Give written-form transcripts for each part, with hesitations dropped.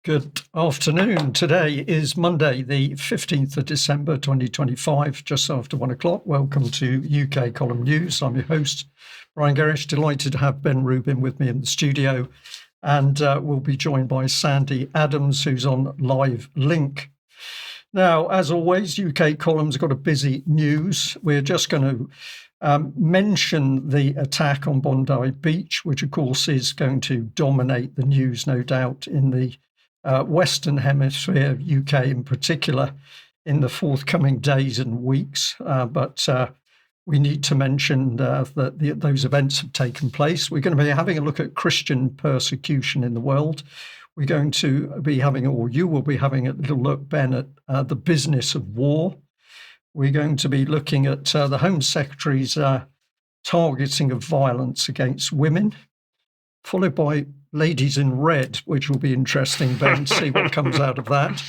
Good afternoon. Today is Monday, the 15th of December, 2025, just after 1 o'clock. Welcome to UK Column News. I'm your host, Brian Gerrish. Delighted to have Ben Rubin with me in the studio. And we'll be joined by Sandy Adams, who's on live link. Now, as always, UK Column's got a busy news. We're just going to mention the attack on Bondi Beach, which, of course, is going to dominate the news, no doubt, in the Western Hemisphere, UK in particular, in the forthcoming days and weeks. But we need to mention that those events have taken place. We're going to be having a look at Christian persecution in the world. We're going to be having, or you will be having a little look, Ben, at the business of war. We're going to be looking at the Home Secretary's targeting of violence against women, followed by Ladies in Red, which will be interesting, Ben, to see what comes out of that.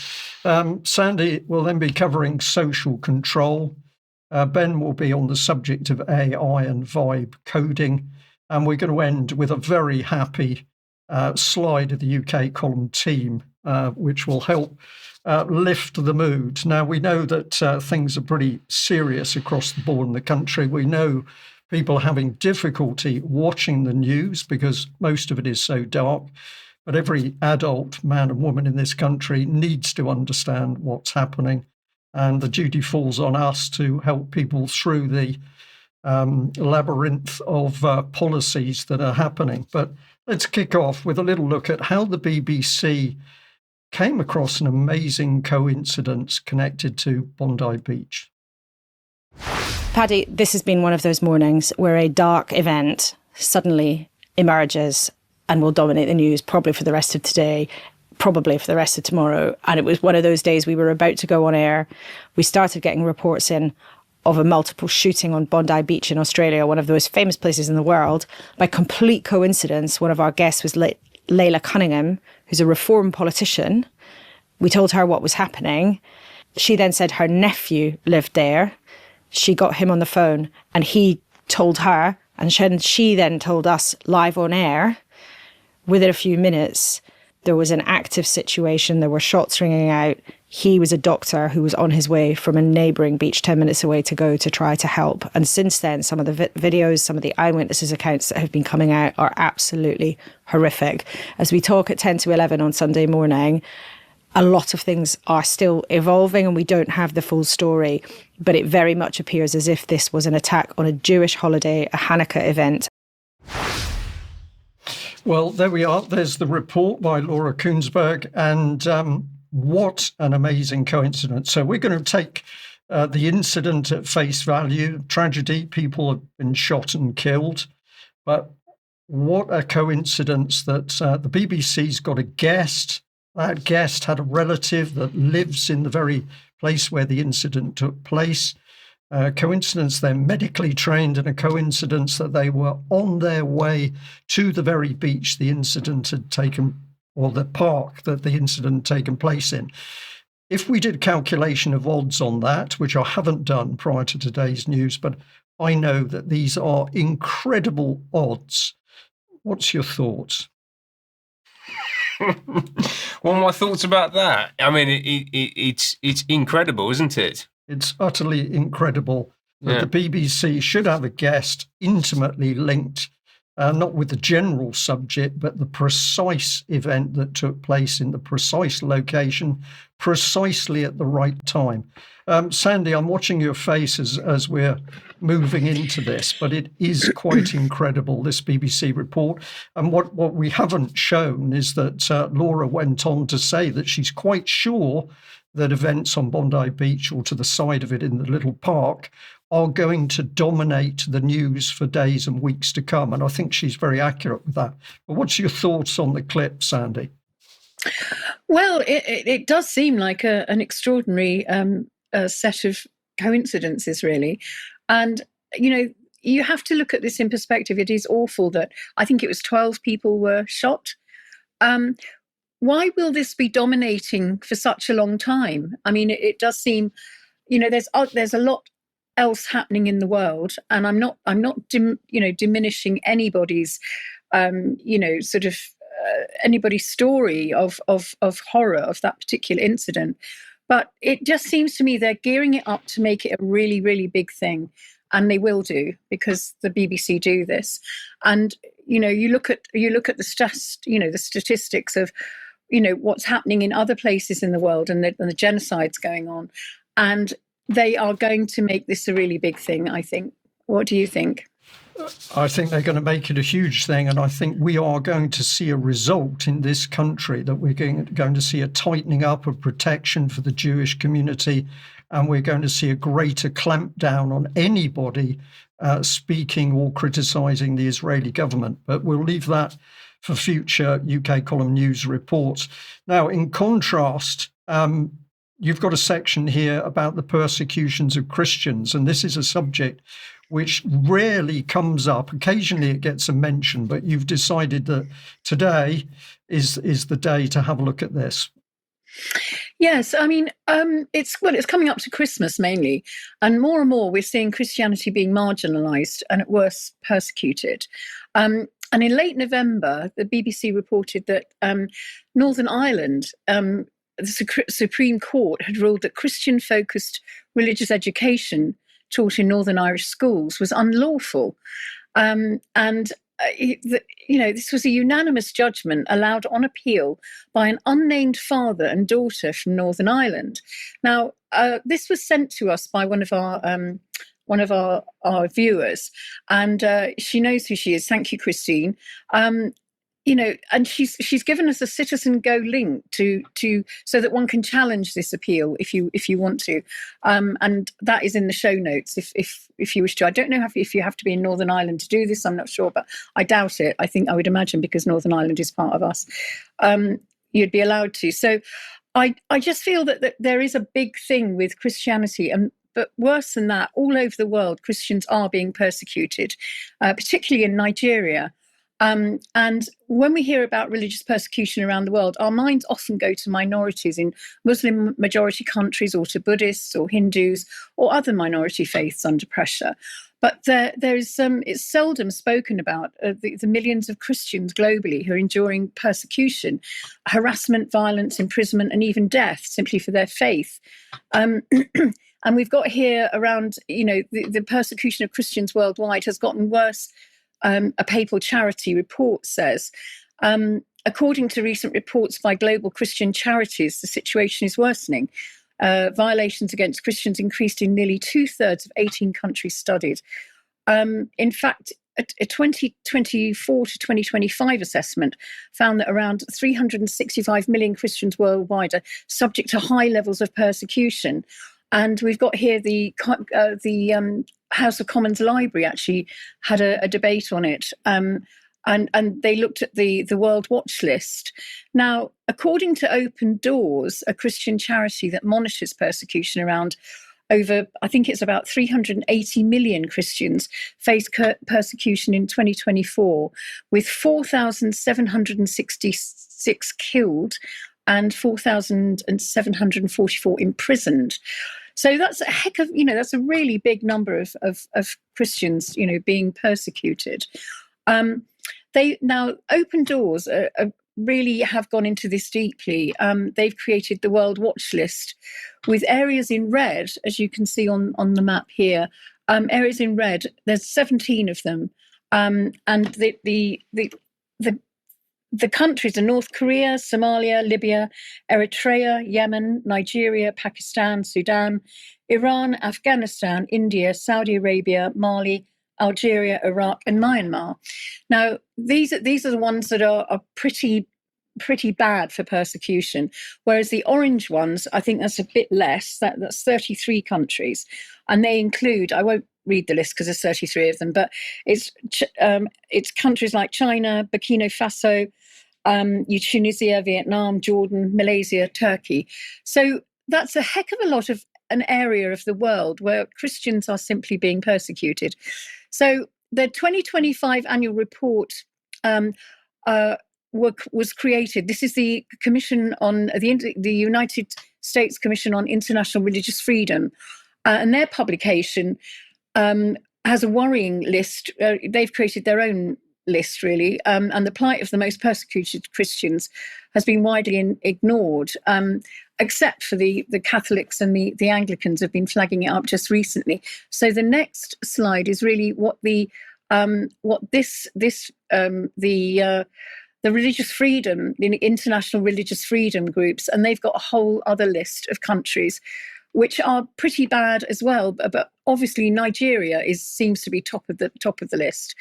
Sandy will then be covering social control. Ben will be on the subject of AI and vibe coding. And we're going to end with a very happy slide of the UK column team, which will help lift the mood. Now, we know that things are pretty serious across the board in the country. We know people are having difficulty watching the news because most of it is so dark. But every adult man and woman in this country needs to understand what's happening. And the duty falls on us to help people through the labyrinth of policies that are happening. But let's kick off with a little look at how the BBC came across an amazing coincidence connected to Bondi Beach. Paddy, this has been one of those mornings where a dark event suddenly emerges and will dominate the news, probably for the rest of today, probably for the rest of tomorrow. And it was one of those days we were about to go on air. We started getting reports in of a multiple shooting on Bondi Beach in Australia, one of the most famous places in the world. By complete coincidence, one of our guests was Layla Cunningham, who's a Reform politician. We told her what was happening. She then said her nephew lived there. She got him on the phone and he told her, and she then told us live on air. Within a few minutes, there was an active situation. There were shots ringing out. He was a doctor who was on his way from a neighbouring beach 10 minutes away to go to try to help. And since then, some of the videos, some of the eyewitnesses' accounts that have been coming out are absolutely horrific. As we talk at 10 to 11 on Sunday morning, a lot of things are still evolving and we don't have the full story, but it very much appears as if this was an attack on a Jewish holiday, a Hanukkah event. Well, there we are. There's the report by Laura Kunsberg, and what an amazing coincidence. So we're going to take the incident at face value, tragedy, people have been shot and killed, but what a coincidence that the BBC's got a guest. That guest had a relative that lives in the very place where the incident took place. Coincidence they're medically trained, and a coincidence that they were on their way to the very beach the incident had taken, or the park that the incident had taken place in. If we did calculation of odds on that, which I haven't done prior to today's news, but I know that these are incredible odds. What's your thoughts? What are my thoughts about that? I mean, it's incredible, isn't it? It's utterly incredible that the BBC should have a guest intimately linked, not with the general subject, but the precise event that took place in the precise location, precisely at the right time. Sandy, I'm watching your face as we're moving into this, but it is quite incredible, this BBC report. And what we haven't shown is that Laura went on to say that she's quite sure that events on Bondi Beach or to the side of it in the little park are going to dominate the news for days and weeks to come. And I think she's very accurate with that. But what's your thoughts on the clip, Sandy? Well, it does seem like an extraordinary set of coincidences, really. And, you know, you have to look at this in perspective. It is awful that I think it was 12 people were shot. Why will this be dominating for such a long time? I mean, it does seem, you know, there's a lot else happening in the world, and I'm not diminishing anybody's, sort of anybody's story of horror of that particular incident. But it just seems to me they're gearing it up to make it a really, really big thing. And they will do, because the BBC do this. And, you look at the statistics of, what's happening in other places in the world, and the genocides going on. And they are going to make this a really big thing, I think. What do you think? I think they're going to make it a huge thing, and I think we are going to see a result in this country, that we're going to see a tightening up of protection for the Jewish community, and we're going to see a greater clampdown on anybody speaking or criticising the Israeli government. But we'll leave that for future UK Column News reports. Now, in contrast, you've got a section here about the persecutions of Christians, and this is a subject which rarely comes up. Occasionally it gets a mention, but you've decided that today is the day to have a look at this. Yes, I mean, it's coming up to Christmas mainly, and more we're seeing Christianity being marginalised and at worst persecuted. And in late November, the BBC reported that Northern Ireland, the Supreme Court had ruled that Christian-focused religious education taught in Northern Irish schools was unlawful. This was a unanimous judgment allowed on appeal by an unnamed father and daughter from Northern Ireland. Now, this was sent to us by one of our viewers, and she knows who she is. Thank you, Christine. And she's given us a Citizen Go link to so that one can challenge this appeal if you want to, and that is in the show notes if you wish to. I don't know if you have to be in Northern Ireland to do this. I'm not sure, but I doubt it. I would imagine because Northern Ireland is part of us, you'd be allowed to. So I just feel that there is a big thing with Christianity, but worse than that, all over the world, Christians are being persecuted, particularly in Nigeria. And when we hear about religious persecution around the world, our minds often go to minorities in Muslim majority countries, or to Buddhists or Hindus or other minority faiths under pressure. But it's seldom spoken about the millions of Christians globally who are enduring persecution, harassment, violence, imprisonment, and even death simply for their faith. And we've got here around, the persecution of Christians worldwide has gotten worse. A papal charity report says, according to recent reports by global Christian charities, the situation is worsening. Violations against Christians increased in nearly 2/3 of 18 countries studied. In fact, a 2024 to 2025 assessment found that around 365 million Christians worldwide are subject to high levels of persecution. And we've got here the House of Commons Library actually had a debate on it, and they looked at the World Watch List. Now, according to Open Doors, a Christian charity that monitors persecution around over, I think it's about 380 million Christians faced persecution in 2024, with 4,766 killed and 4,744 imprisoned. So that's a heck of, that's a really big number of Christians, being persecuted. Now, Open Doors really have gone into this deeply. They've created the World Watch List with areas in red, as you can see on the map here. Areas in red, there's 17 of them. And the countries are North Korea, Somalia, Libya, Eritrea, Yemen, Nigeria, Pakistan, Sudan, Iran, Afghanistan, India, Saudi Arabia, Mali, Algeria, Iraq, and Myanmar. Now, these are the ones that are pretty bad for persecution, whereas the orange ones, I think that's a bit less. That's 33 countries, and they include, I won't read the list because there's 33 of them, but it's countries like China, Burkina Faso, Tunisia, Vietnam, Jordan, Malaysia, Turkey. So that's a heck of a lot of an area of the world where Christians are simply being persecuted. So the 2025 annual report was created. This is the Commission on the United States Commission on International Religious Freedom, and their publication has a worrying list. They've created their own list, really, and the plight of the most persecuted Christians has been widely ignored, except for the Catholics and the Anglicans have been flagging it up just recently. So the next slide is really what the religious freedom, the international religious freedom groups, and they've got a whole other list of countries which are pretty bad as well. But obviously Nigeria seems to be top of the list.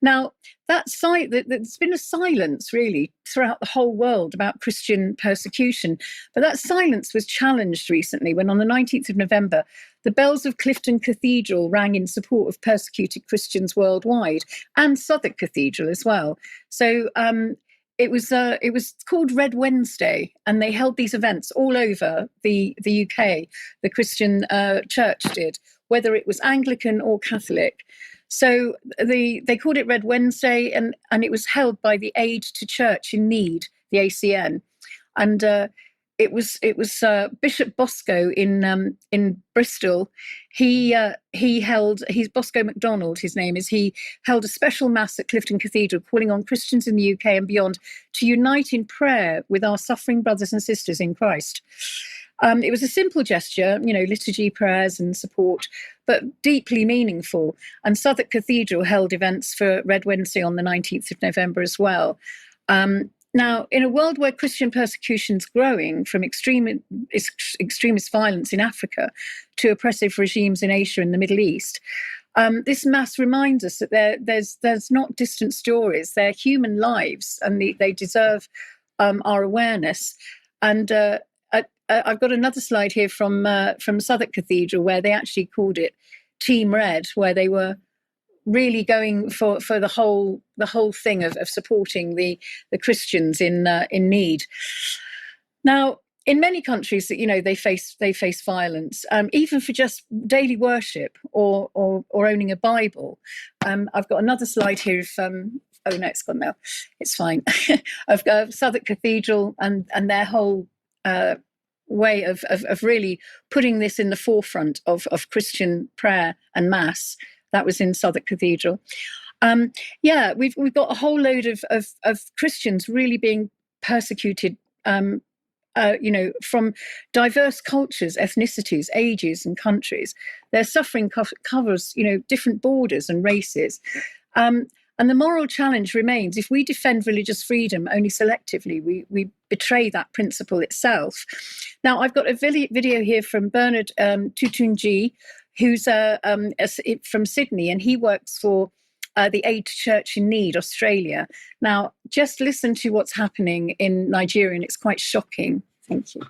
Now, there's been a silence really throughout the whole world about Christian persecution, but that silence was challenged recently when on the 19th of November, the bells of Clifton Cathedral rang in support of persecuted Christians worldwide, and Southwark Cathedral as well. So it was called Red Wednesday, and they held these events all over the UK. The Christian church did, whether it was Anglican or Catholic. So they called it Red Wednesday, and it was held by the Aid to Church in Need, the ACN, and it was Bishop Bosco in Bristol. He's Bosco MacDonald, his name is. He held a special mass at Clifton Cathedral, calling on Christians in the UK and beyond to unite in prayer with our suffering brothers and sisters in Christ. It was a simple gesture, liturgy, prayers and support, but deeply meaningful. And Southwark Cathedral held events for Red Wednesday on the 19th of November as well. Now, in a world where Christian persecution is growing from extremist violence in Africa to oppressive regimes in Asia and the Middle East, this mass reminds us that there's not distant stories, they're human lives, and they deserve our awareness. And I've got another slide here from Southwark Cathedral where they actually called it Team Red, where they were really going for the whole thing of supporting the Christians in need. Now, in many countries, they face violence, even for just daily worship or owning a Bible. I've got another slide here oh no, it's gone now. It's fine. Of Southwark Cathedral and their whole way of really putting this in the forefront of Christian prayer and mass. That was in Southwark Cathedral. We've got a whole load of Christians really being persecuted, from diverse cultures, ethnicities, ages, and countries. Their suffering covers, different borders and races. And the moral challenge remains: if we defend religious freedom only selectively, we betray that principle itself. Now, I've got a video here from Bernard Tutunji, who's from Sydney, and he works for the Aid to Church in Need, Australia. Now, just listen to what's happening in Nigeria, and it's quite shocking. Thank you.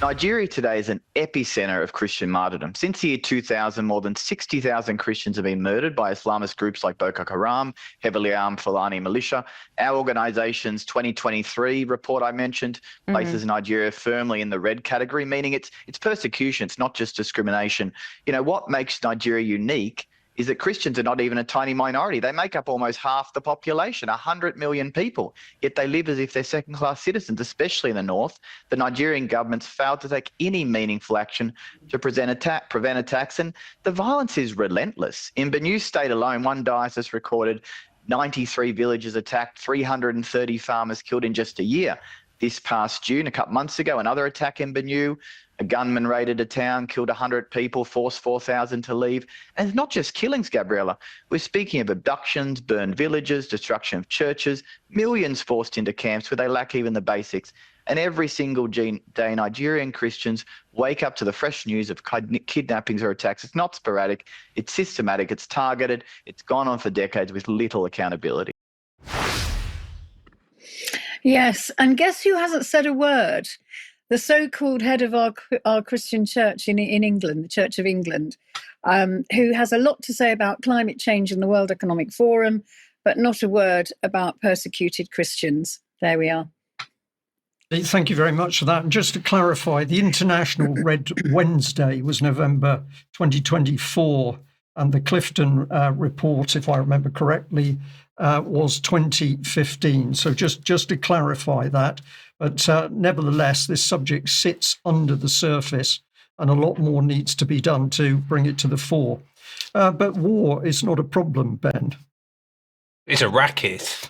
Nigeria today is an epicenter of Christian martyrdom. Since the year 2000, more than 60,000 Christians have been murdered by Islamist groups like Boko Haram, heavily armed Fulani militia. Our organisation's 2023 report I mentioned places Nigeria firmly in the red category, meaning it's persecution, it's not just discrimination. What makes Nigeria unique is that Christians are not even a tiny minority. They make up almost half the population, 100 million people, yet they live as if they're second-class citizens, especially in the north. The Nigerian government's failed to take any meaningful action to prevent attacks, and the violence is relentless. In Benue State alone, one diocese recorded 93 villages attacked, 330 farmers killed in just a year. This past June, a couple months ago, another attack in Benue. A gunman raided a town, killed 100 people, forced 4,000 to leave. And it's not just killings, Gabriella. We're speaking of abductions, burned villages, destruction of churches, millions forced into camps where they lack even the basics. And every single day, Nigerian Christians wake up to the fresh news of kidnappings or attacks. It's not sporadic, it's systematic, it's targeted, it's gone on for decades with little accountability. Yes, and guess who hasn't said a word? The so-called head of our Christian church in England, the Church of England, who has a lot to say about climate change and the World Economic Forum, but not a word about persecuted Christians. There we are. Thank you very much for that. And just to clarify, the International Red Wednesday was November 2024, and the Clifton report, if I remember correctly, was 2015. So just to clarify that. But nevertheless, this subject sits under the surface, and a lot more needs to be done to bring it to the fore. But war is not a problem, Ben. It's a racket.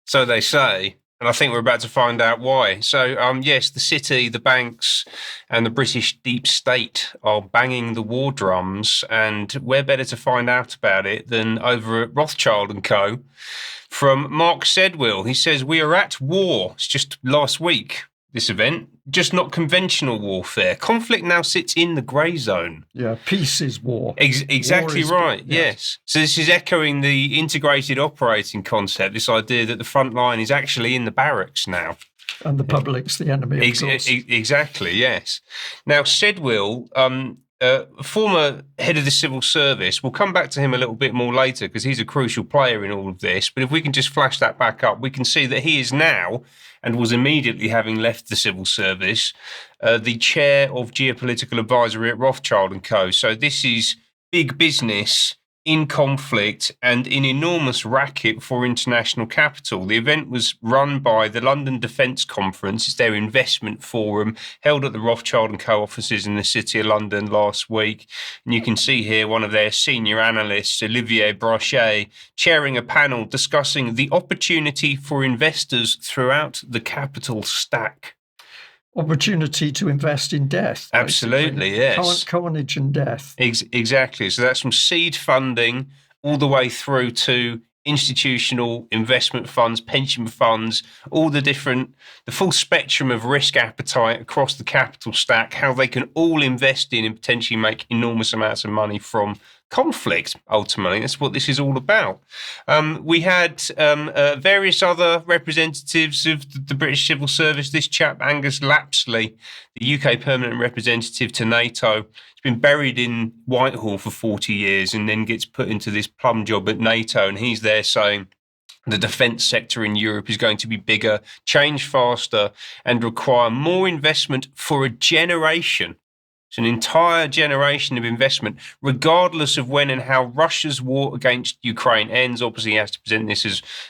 So they say. And I think we're about to find out why. So, yes, the city, the banks, and the British deep state are banging the war drums. And where better to find out about it than over at Rothschild & Co. From Mark Sedwill. He says, "We are at war." It's just last week, this event. Just not conventional warfare. Conflict now sits in the grey zone. Yeah, peace is war. Exactly War is, right, yes. So this is echoing the integrated operating concept, this idea that the front line is actually in the barracks now. And the public's the enemy, of course. Exactly, yes. Now, Sedwill, former head of the civil service, we'll come back to him a little bit more later because he's a crucial player in all of this. But if we can just flash that back up, we can see that he is now, and was immediately having left the civil service, the chair of geopolitical advisory at Rothschild & Co. So this is big business in conflict and in enormous racket for international capital. The event was run by the London Defence Conference. It's their investment forum held at the Rothschild & Co offices in the City of London last week. And you can see here one of their senior analysts, Olivier Brachet, chairing a panel discussing the opportunity for investors throughout the capital stack. Opportunity to invest in death. Absolutely, basically. yes. Carnage and death. Exactly. So that's from seed funding all the way through to institutional investment funds, pension funds, all the full spectrum of risk appetite across the capital stack, how they can all invest in and potentially make enormous amounts of money from conflict, ultimately. That's what this is all about. We had various other representatives of the British Civil Service. This chap, Angus Lapsley, the UK permanent representative to NATO, has been buried in Whitehall for 40 years and then gets put into this plum job at NATO. And he's there saying the defence sector in Europe is going to be bigger, change faster, and require more investment for a generation. It's an entire generation of investment, regardless of when and how Russia's war against Ukraine ends. Obviously, he has to present this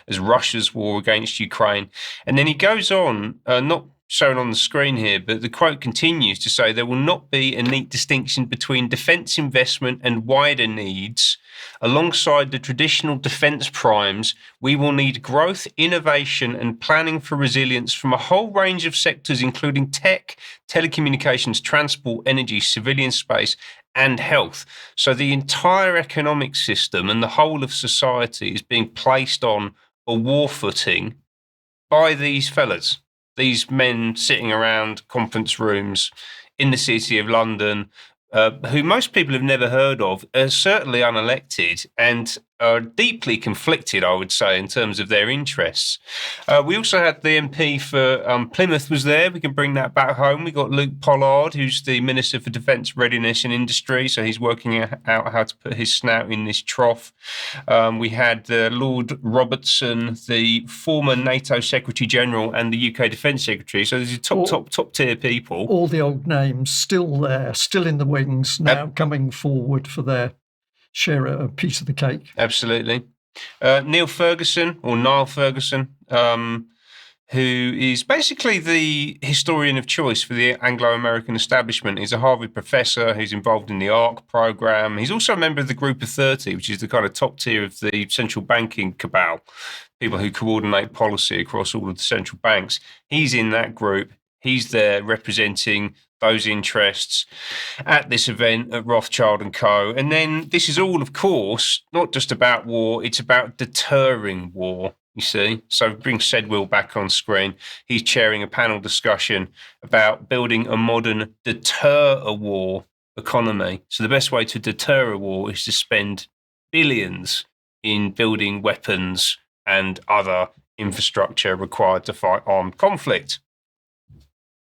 as Russia's war against Ukraine. And then he goes on, not shown on the screen here, but the quote continues to say there will not be a neat distinction between defence investment and wider needs. Alongside the traditional defence primes, we will need growth, innovation and planning for resilience from a whole range of sectors, including tech, telecommunications, transport, energy, civilian space and health. So the entire economic system and the whole of society is being placed on a war footing by these fellas. These men sitting around conference rooms in the City of London, who most people have never heard of, are certainly unelected and are deeply conflicted, I would say, in terms of their interests. We also had the MP for Plymouth was there. We can bring that back home. We got Luke Pollard, who's the Minister for Defence Readiness and Industry. So he's working out how to put his snout in this trough. We had Lord Robertson, the former NATO Secretary General and the UK Defence Secretary. So these are top tier people. All the old names still there, still in the wings, now coming forward for their share a piece of the cake. Absolutely. Niall Ferguson, who is basically the historian of choice for the Anglo-American establishment. He's a Harvard professor who's involved in the ARC program. He's also a member of the Group of 30, which is the kind of top tier of the central banking cabal, people who coordinate policy across all of the central banks. He's in that group. He's there representing those interests at this event at Rothschild & Co. And then this is all, of course, not just about war, it's about deterring war, you see. So bring Sedwill back on screen. He's chairing a panel discussion about building a modern deter-a-war economy. So the best way to deter a war is to spend billions in building weapons and other infrastructure required to fight armed conflict.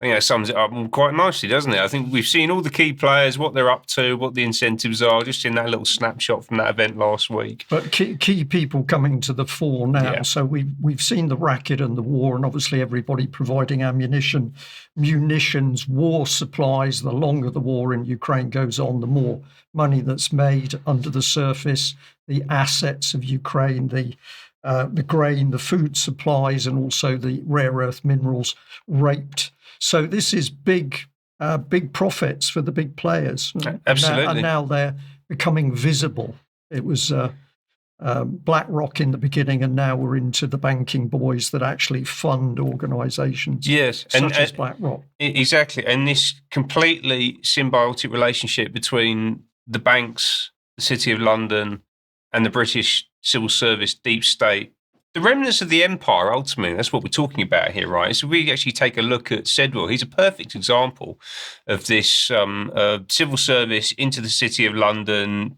I think that sums it up quite nicely, doesn't it? I think we've seen all the key players, what they're up to, what the incentives are, just in that little snapshot from that event last week. But key people coming to the fore now. Yeah. So we've seen the racket and the war, and obviously everybody providing ammunition, munitions, war supplies. The longer the war in Ukraine goes on, the more money that's made under the surface, the assets of Ukraine, the grain, the food supplies, and also the rare earth minerals raped. So this is big profits for the big players. Absolutely. And now they're becoming visible. It was BlackRock in the beginning, and now we're into the banking boys that actually fund organisations such as BlackRock. Exactly. And this completely symbiotic relationship between the banks, the City of London, and the British civil service deep state. The remnants of the empire, ultimately, that's what we're talking about here, right? So we actually take a look at Sedwill. He's a perfect example of this civil service into the City of London,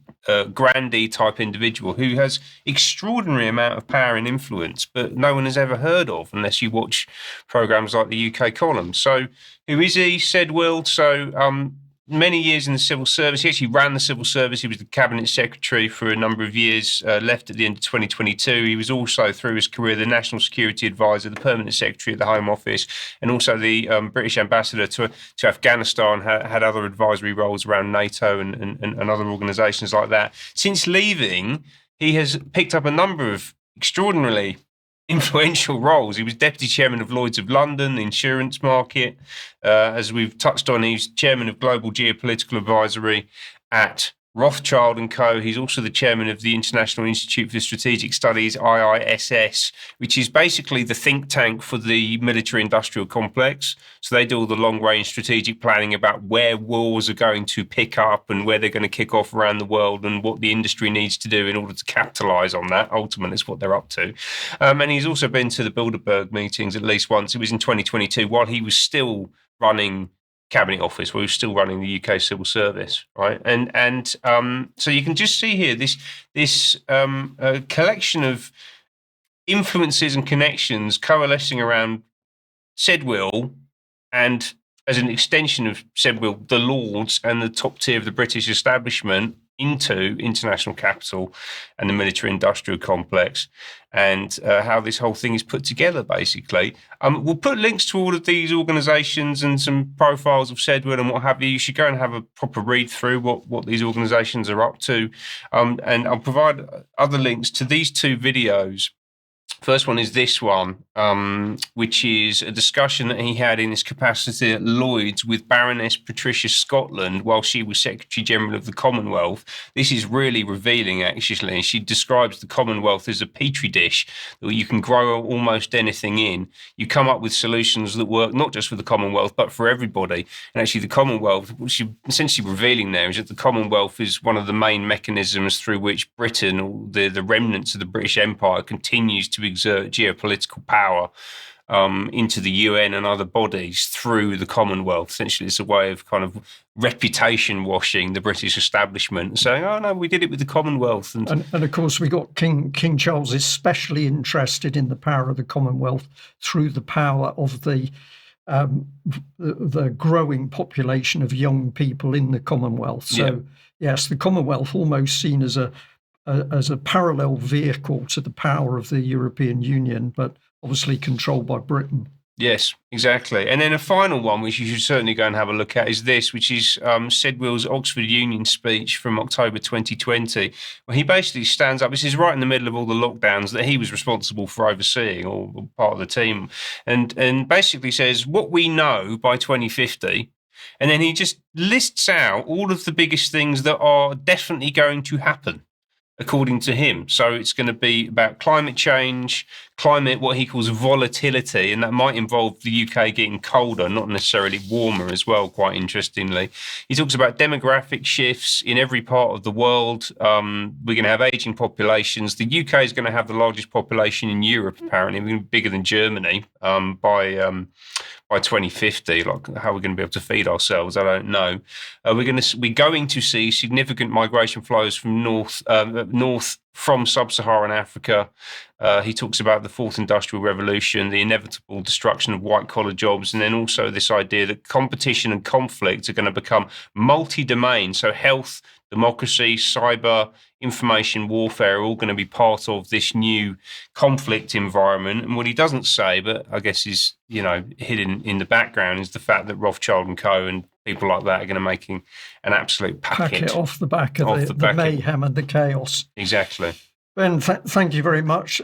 grandee type individual who has extraordinary amount of power and influence, but no one has ever heard of unless you watch programs like the UK Column. So who is he? Sedwill. So many years in the civil service. He actually ran the civil service. He was the cabinet secretary for a number of years, left at the end of 2022. He was also, through his career, the national security advisor, the permanent secretary at the Home Office, and also the British ambassador to Afghanistan, had other advisory roles around NATO and other organisations like that. Since leaving, he has picked up a number of extraordinarily influential roles. He was deputy chairman of Lloyd's of London, the insurance market. As we've touched on, he's chairman of Global Geopolitical Advisory at Rothschild & Co. He's also the chairman of the International Institute for Strategic Studies, IISS, which is basically the think tank for the military-industrial complex. So they do all the long-range strategic planning about where wars are going to pick up and where they're going to kick off around the world and what the industry needs to do in order to capitalise on that. Ultimately, it's what they're up to. And he's also been to the Bilderberg meetings at least once. It was in 2022 while he was still running Cabinet Office, where he was still running the UK Civil Service, right? And so you can just see here this collection of influences and connections coalescing around Sedwill, and as an extension of Sedwill, the Lords and the top tier of the British establishment into international capital and the military-industrial complex, and how this whole thing is put together, basically. We'll put links to all of these organisations and some profiles of Sedwill and what have you. You should go and have a proper read through what these organisations are up to. And I'll provide other links to these two videos. First one is this one, which is a discussion that he had in his capacity at Lloyd's with Baroness Patricia Scotland while she was Secretary General of the Commonwealth. This is really revealing, actually. She describes the Commonwealth as a petri dish that you can grow almost anything in. You come up with solutions that work not just for the Commonwealth, but for everybody. And actually, the Commonwealth, what she's essentially revealing there is that the Commonwealth is one of the main mechanisms through which Britain, or the remnants of the British Empire, continues to exert geopolitical power into the UN and other bodies through the Commonwealth. Essentially, it's a way of kind of reputation washing the British establishment and saying, oh no, we did it with the Commonwealth. And of course, we got King Charles is especially interested in the power of the Commonwealth through the power of the growing population of young people in the Commonwealth. So yes, the Commonwealth almost seen as a parallel vehicle to the power of the European Union, but obviously controlled by Britain. Yes, exactly. And then a final one, which you should certainly go and have a look at, is this, which is Sedwill's Oxford Union speech from October 2020, where he basically stands up. This is right in the middle of all the lockdowns that he was responsible for overseeing, or part of the team, and basically says what we know by 2050. And then he just lists out all of the biggest things that are definitely going to happen, according to him. So it's going to be about climate change, what he calls volatility, and that might involve the UK getting colder, not necessarily warmer as well, quite interestingly. He talks about demographic shifts in every part of the world. We're going to have ageing populations. The UK is going to have the largest population in Europe, apparently, bigger than Germany by 2050. Like, how we're going to be able to feed ourselves, I don't know. We're going to see significant migration flows from north from sub-Saharan Africa. He talks about the fourth industrial revolution, the inevitable destruction of white-collar jobs, and then also this idea that competition and conflict are going to become multi-domain. So health, democracy, cyber, information warfare are all going to be part of this new conflict environment. And what he doesn't say, but I guess is, hidden in the background, is the fact that Rothschild & Co. and people like that are going to making an absolute packet off the back of the mayhem and the chaos. Exactly. Ben, thank you very much.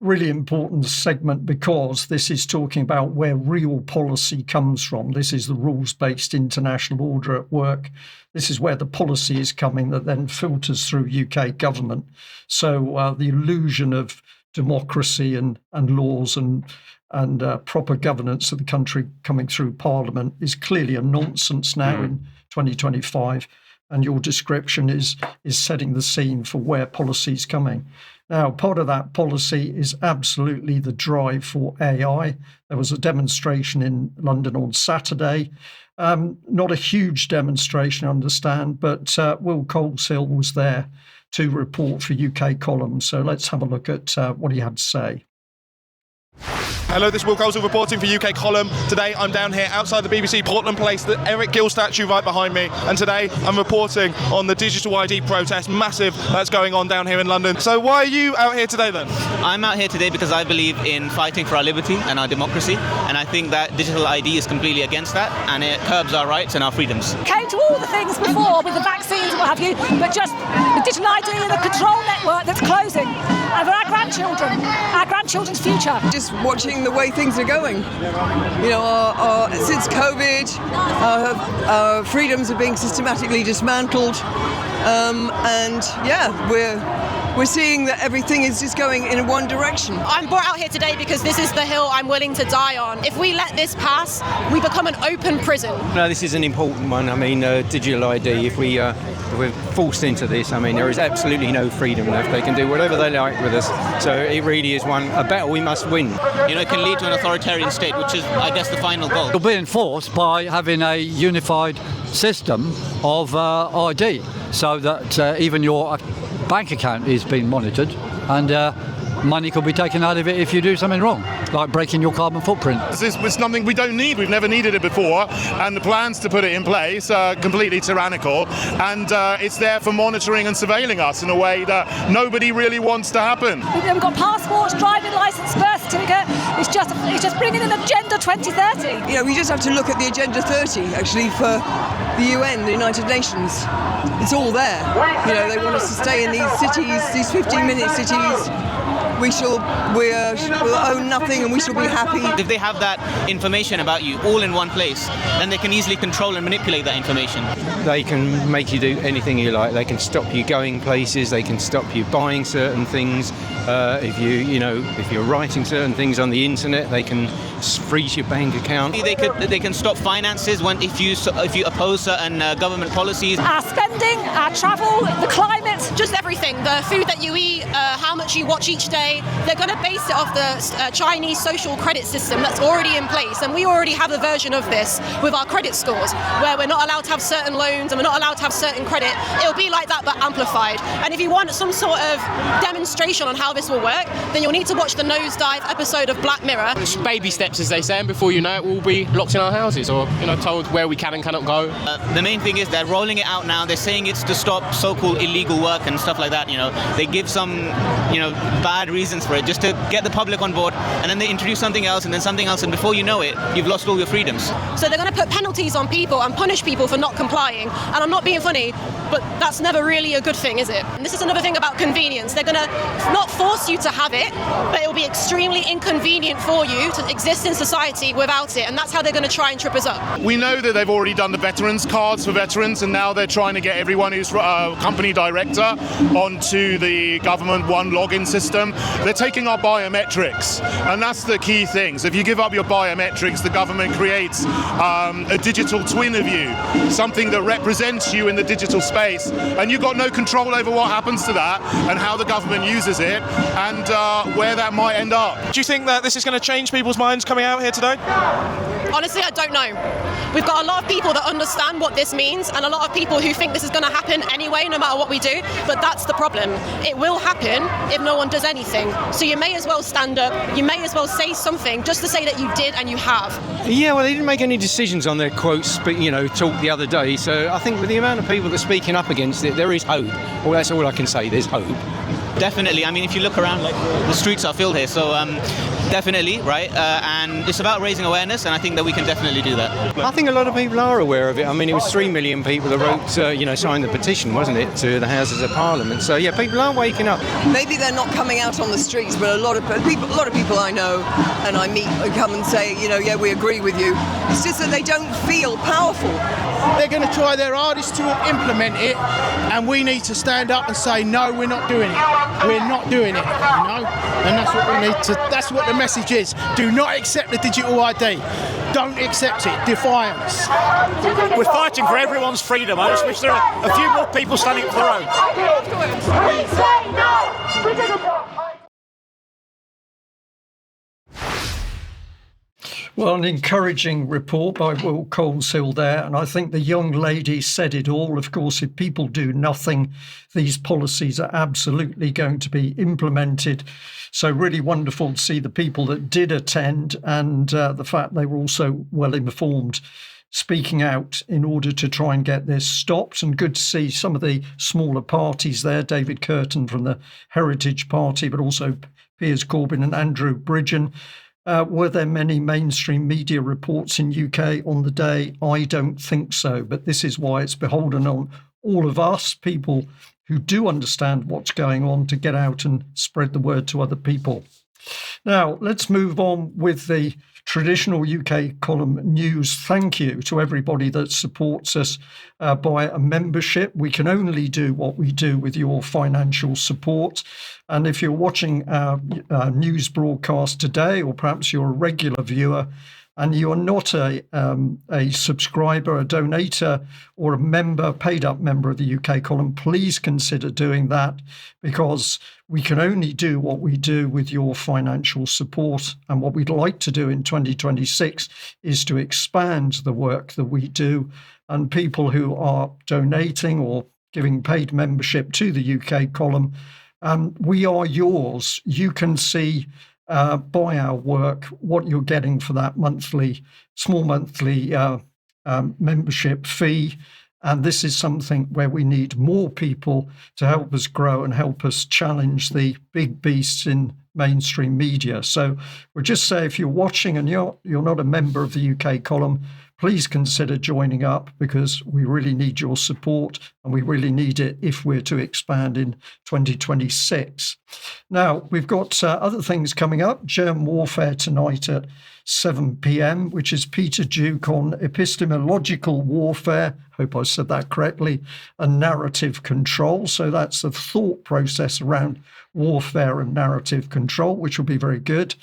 Really important segment, because this is talking about where real policy comes from. This is the rules-based international order at work. This is where the policy is coming that then filters through UK government. So the illusion of democracy and laws and proper governance of the country coming through Parliament is clearly a nonsense now in 2025. And your description is setting the scene for where policy is coming. Now, part of that policy is absolutely the drive for AI. There was a demonstration in London on Saturday. Not a huge demonstration, I understand, but Will Coleshill was there to report for UK Column. So let's have a look at what he had to say. Hello, this is Will Coleshill reporting for UK Column. Today I'm down here outside the BBC Portland Place, the Eric Gill statue right behind me, and today I'm reporting on the digital ID protest, massive, that's going on down here in London. So why are you out here today then? I'm out here today because I believe in fighting for our liberty and our democracy, and I think that digital ID is completely against that, and it curbs our rights and our freedoms. Came to all the things before with the vaccines and what have you, but just the digital ID and the control network that's closing over our grandchildren's future. Just watching the way things are going. You know, since COVID, our freedoms are being systematically dismantled, and yeah, we're seeing that everything is just going in one direction. I'm brought out here today because this is the hill I'm willing to die on. If we let this pass, we become an open prison. No, this is an important one. I mean, digital ID, if we're forced into this, I mean, there is absolutely no freedom left. They can do whatever they like with us. So it really is a battle we must win. You know, it can lead to an authoritarian state, which is, I guess, the final goal. It'll be enforced by having a unified system of ID, so that even your bank account is being monitored, and money could be taken out of it if you do something wrong, like breaking your carbon footprint. This is something we don't need. We've never needed it before, and the plans to put it in place are completely tyrannical, and it's there for monitoring and surveilling us in a way that nobody really wants to happen. We've then got passports, driving licence, birth certificate. It's just bringing in Agenda 2030. You know, we just have to look at the Agenda 30 actually for the UN, the United Nations. It's all there. You know, they want us to stay in these cities, these 15-minute cities. We'll own nothing and we shall be happy. If they have that information about you all in one place, then they can easily control and manipulate that information. They can make you do anything you like. They can stop you going places. They can stop you buying certain things. If you're writing certain things on the internet, they can freeze your bank account. They can stop finances if you oppose certain government policies. Our spending, our travel, the climate, Just everything, the food that you eat, how much you watch each day. They're going to base it off the Chinese social credit system that's already in place. And we already have a version of this with our credit scores, where we're not allowed to have certain loans and we're not allowed to have certain credit. It'll be like that, but amplified. And if you want some sort of demonstration on how this will work, then you'll need to watch the Nosedive episode of Black Mirror. Baby steps, as they say, and before you know it, we'll be locked in our houses or told where we can and cannot go. The main thing is they're rolling it out now. They're saying it's to stop so-called illegal work and stuff like that. They give some bad reasons for it just to get the public on board, and then they introduce something else and then something else, and before you know it, you've lost all your freedoms. So they're going to put penalties on people and punish people for not complying. And I'm not being funny, but that's never really a good thing, is it? And this is another thing about convenience. They're going to not force you to have it, but it'll be extremely inconvenient for you to exist in society without it, and that's how they're going to try and trip us up. We know that they've already done the veterans cards for veterans, and now they're trying to get everyone who's a company director onto the government one login system. They're taking our biometrics, and that's the key thing. So if you give up your biometrics, the government creates a digital twin of you, something that represents you in the digital space, and you've got no control over what happens to that and how the government uses it and where that might end up. Do you think that this is going to change people's minds coming out here today? Honestly, I don't know. We've got a lot of people that understand what this means and a lot of people who think this is going to happen anyway, no matter what we do, but that's the problem. It will happen if no one does anything. So you may as well stand up, you may as well say something just to say that you did and you have. Yeah, well, they didn't make any decisions on their quotes, talk the other day, so I think with the amount of people that are speaking up against it, there is hope. Well, that's all I can say, there's hope. Definitely. I mean, if you look around, the streets are filled here, so definitely, right? And it's about raising awareness, and I think that we can definitely do that. I think a lot of people are aware of it. I mean, it was 3 million people that wrote, signed the petition, wasn't it, to the Houses of Parliament. So yeah, people are waking up. Maybe they're not coming out on the streets, but a lot of people I know and I meet come and say, yeah, we agree with you. It's just that they don't feel powerful. They're going to try their hardest to implement it, and we need to stand up and say, no, we're not doing it. We're not doing it, And that's what we need to, that's what the message is. Do not accept the digital ID. Don't accept it. Defiance. We're fighting for everyone's freedom. I just wish there are a few more people standing up for their own. We say no to digital. Well, an encouraging report by Will Coleshill there. And I think the young lady said it all. Of course, if people do nothing, these policies are absolutely going to be implemented. So really wonderful to see the people that did attend and the fact they were also well informed, speaking out in order to try and get this stopped. And good to see some of the smaller parties there, David Curtin from the Heritage Party, but also Piers Corbyn and Andrew Bridgen. Were there many mainstream media reports in UK on the day? I don't think so, but this is why it's beholden on all of us, people who do understand what's going on, to get out and spread the word to other people. Now, let's move on with the traditional UK column news. Thank you to everybody that supports us by a membership. We can only do what we do with your financial support. And if you're watching our news broadcast today, or perhaps you're a regular viewer, and you are not a subscriber, a donator, or a member, paid-up member of the UK column, please consider doing that, because we can only do what we do with your financial support. And what we'd like to do in 2026 is to expand the work that we do. And people who are donating or giving paid membership to the UK column, we are yours. You can see by our work what you're getting for that small monthly membership fee. And this is something where we need more people to help us grow and help us challenge the big beasts in mainstream media. So we'll just say, if you're watching and you're not a member of the UK column, please consider joining up, because we really need your support, and we really need it if we're to expand in 2026. Now, we've got other things coming up. Germ Warfare tonight at 7 p.m, which is Peter Duke on epistemological warfare, hope I said that correctly, and narrative control. So that's the thought process around warfare and narrative control, which will be very good.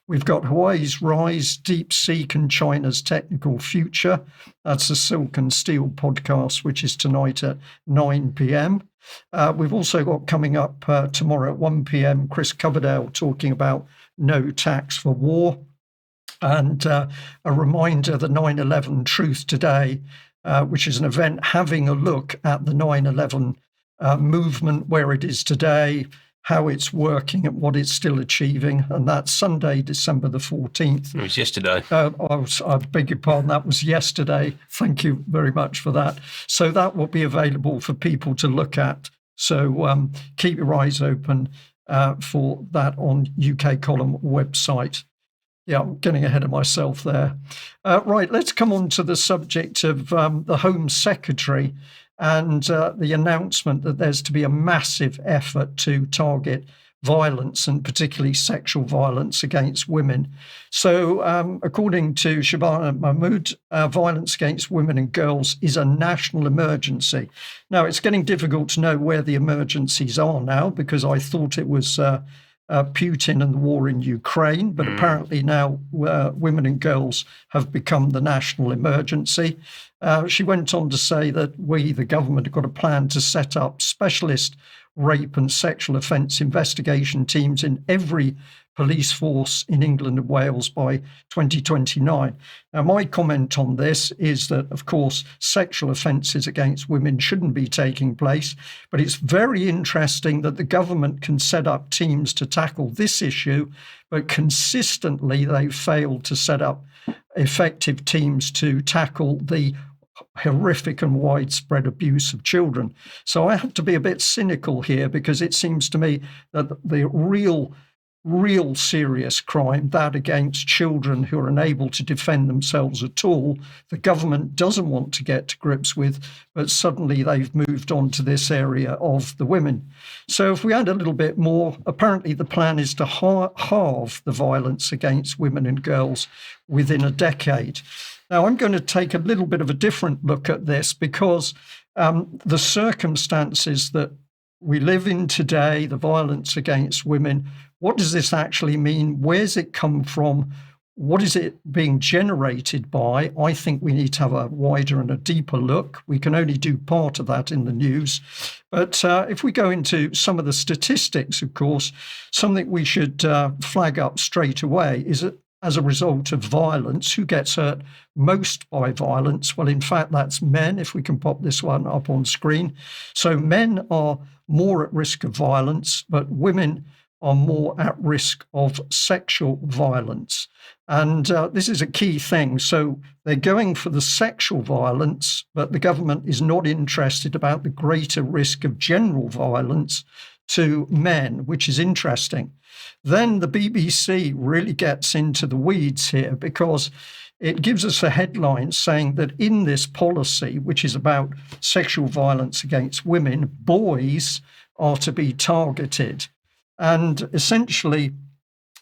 We've got Hawaii's Rise, Deep Seek and China's Technical Future. That's the Silk and Steel podcast, which is tonight at 9 p.m. We've also got coming up tomorrow at 1 p.m, Chris Coverdale talking about no tax for war. And a reminder, the 9/11 Truth Today, which is an event having a look at the 9/11 movement, where it is today, how it's working and what it's still achieving. And that's Sunday, December the 14th. It was yesterday. I beg your pardon, that was yesterday. Thank you very much for that. So that will be available for people to look at. So keep your eyes open for that on UK Column website. Yeah, I'm getting ahead of myself there. Right, let's come on to the subject of the Home Secretary and the announcement that there's to be a massive effort to target violence, and particularly sexual violence against women. So according to Shabana Mahmood, violence against women and girls is a national emergency. Now, it's getting difficult to know where the emergencies are now, because I thought it was Putin and the war in Ukraine, but apparently now women and girls have become the national emergency. She went on to say that we, the government, have got a plan to set up specialist rape and sexual offence investigation teams in every police force in England and Wales by 2029. Now, my comment on this is that, of course, sexual offences against women shouldn't be taking place, but it's very interesting that the government can set up teams to tackle this issue, but consistently they've failed to set up effective teams to tackle the horrific and widespread abuse of children. So I have to be a bit cynical here, because it seems to me that the real real serious crime, that against children who are unable to defend themselves at all, the government doesn't want to get to grips with, but suddenly they've moved on to this area of the women. So if we add a little bit more, apparently the plan is to halve the violence against women and girls within a decade. Now, I'm going to take a little bit of a different look at this because the circumstances that we live in today, the violence against women, what does this actually mean? Where's it come from? What is it being generated by? I think we need to have a wider and a deeper look. We can only do part of that in the news. But if we go into some of the statistics, of course, something we should flag up straight away is that as a result of violence, who gets hurt most by violence? Well, in fact, that's men, if we can pop this one up on screen. So men are more at risk of violence, but women are more at risk of sexual violence. And this is a key thing. So they're going for the sexual violence, but the government is not interested about the greater risk of general violence to men, which is interesting. Then the BBC really gets into the weeds here because it gives us a headline saying that in this policy, which is about sexual violence against women, boys are to be targeted. And essentially,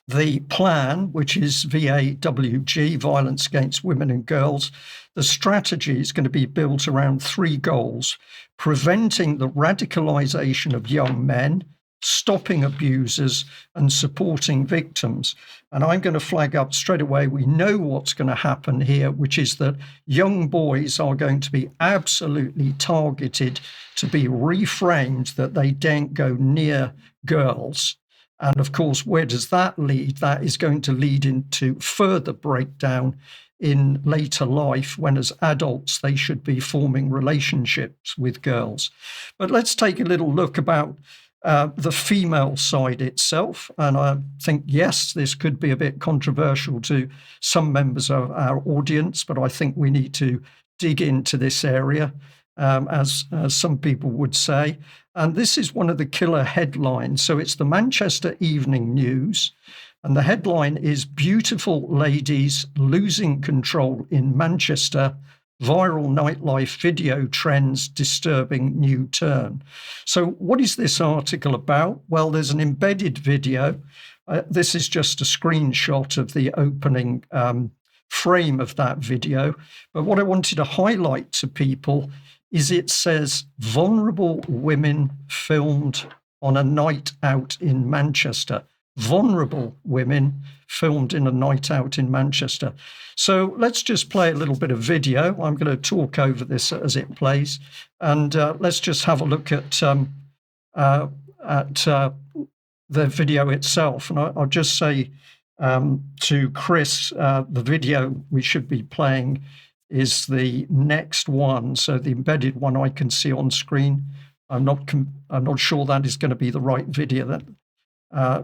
the plan, which is VAWG, Violence Against Women and Girls, the strategy is going to be built around 3 goals: preventing the radicalisation of young men, stopping abusers, and supporting victims. And I'm going to flag up straight away, we know what's going to happen here, which is that young boys are going to be absolutely targeted, to be reframed that they daren't go near girls. And of course, where does that lead? That is going to lead into further breakdown in later life, when as adults they should be forming relationships with girls. But let's take a little look about the female side itself. And I think, yes, this could be a bit controversial to some members of our audience, but I think we need to dig into this area, as some people would say. And this is one of the killer headlines. So it's the Manchester Evening News. And the headline is "Beautiful Ladies Losing Control in Manchester. Viral nightlife video trends disturbing new turn." So what is this article about? Well, there's an embedded video. This is just a screenshot of the opening frame of that video. But what I wanted to highlight to people is it says vulnerable women filmed on a night out in Manchester. Vulnerable women filmed in a night out in Manchester. So let's just play a little bit of video. I'm going to talk over this as it plays, and let's just have a look at the video itself. And I'll just say to Chris, the video we should be playing is the next one. So the embedded one I can see on screen. I'm not sure that is going to be the right video.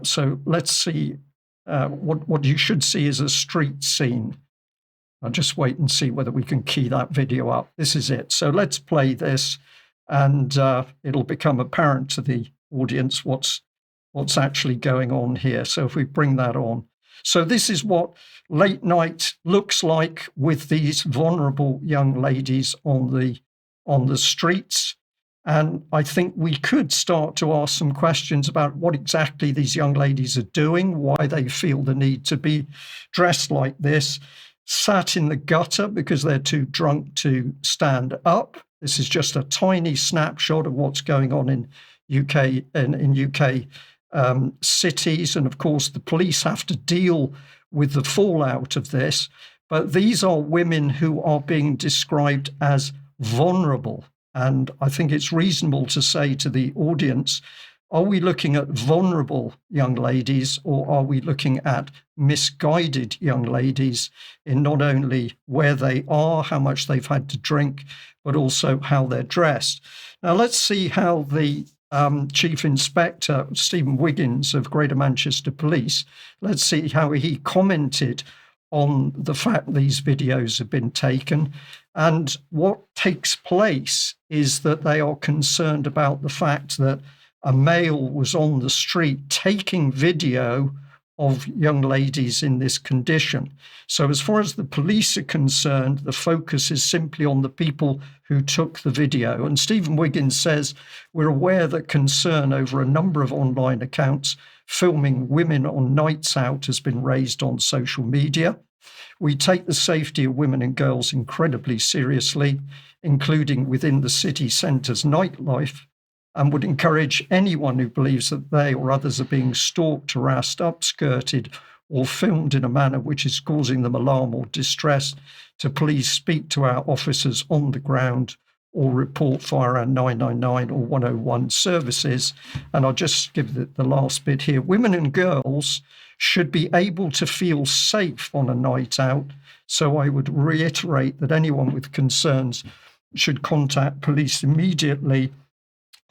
So let's see. What you should see is a street scene. I'll just wait and see whether we can key that video up. This is it. So let's play this, and it'll become apparent to the audience what's actually going on here. So if we bring that on. So this is what late night looks like with these vulnerable young ladies on the streets. And I think we could start to ask some questions about what exactly these young ladies are doing, why they feel the need to be dressed like this, sat in the gutter because they're too drunk to stand up. This is just a tiny snapshot of what's going on in UK cities. And of course, the police have to deal with the fallout of this. But these are women who are being described as vulnerable. And I think it's reasonable to say to the audience, are we looking at vulnerable young ladies, or are we looking at misguided young ladies in not only where they are, how much they've had to drink, but also how they're dressed? Now, let's see how the Chief Inspector, Stephen Wiggins of Greater Manchester Police, let's see how he commented on the fact these videos have been taken. And what takes place is that they are concerned about the fact that a male was on the street taking video of young ladies in this condition. So as far as the police are concerned, the focus is simply on the people who took the video. And Stephen Wiggins says, we're aware that concern over a number of online accounts filming women on nights out has been raised on social media. We take the safety of women and girls incredibly seriously, including within the city centre's nightlife, and would encourage anyone who believes that they or others are being stalked, harassed, upskirted, or filmed in a manner which is causing them alarm or distress to please speak to our officers on the ground or report via our 999 or 101 services. And I'll just give the last bit here. Women and girls should be able to feel safe on a night out. So I would reiterate that anyone with concerns should contact police immediately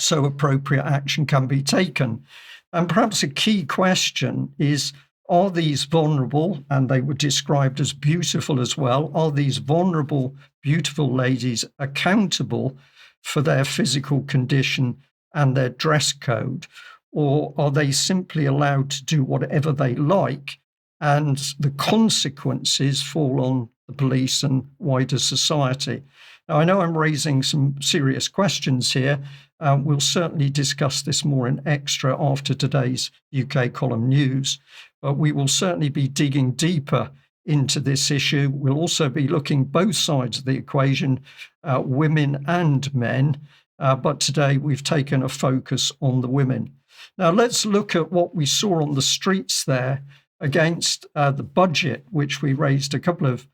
so appropriate action can be taken. And perhaps a key question is, are these vulnerable, and they were described as beautiful as well, are these vulnerable, beautiful ladies accountable for their physical condition and their dress code? Or are they simply allowed to do whatever they like and the consequences fall on the police and wider society? Now, I know I'm raising some serious questions here. We'll certainly discuss this more in extra after today's UK column news, but we will certainly be digging deeper into this issue. We'll also be looking both sides of the equation, women and men, but today we've taken a focus on the women. Now, let's look at what we saw on the streets there against the budget, which we raised a couple of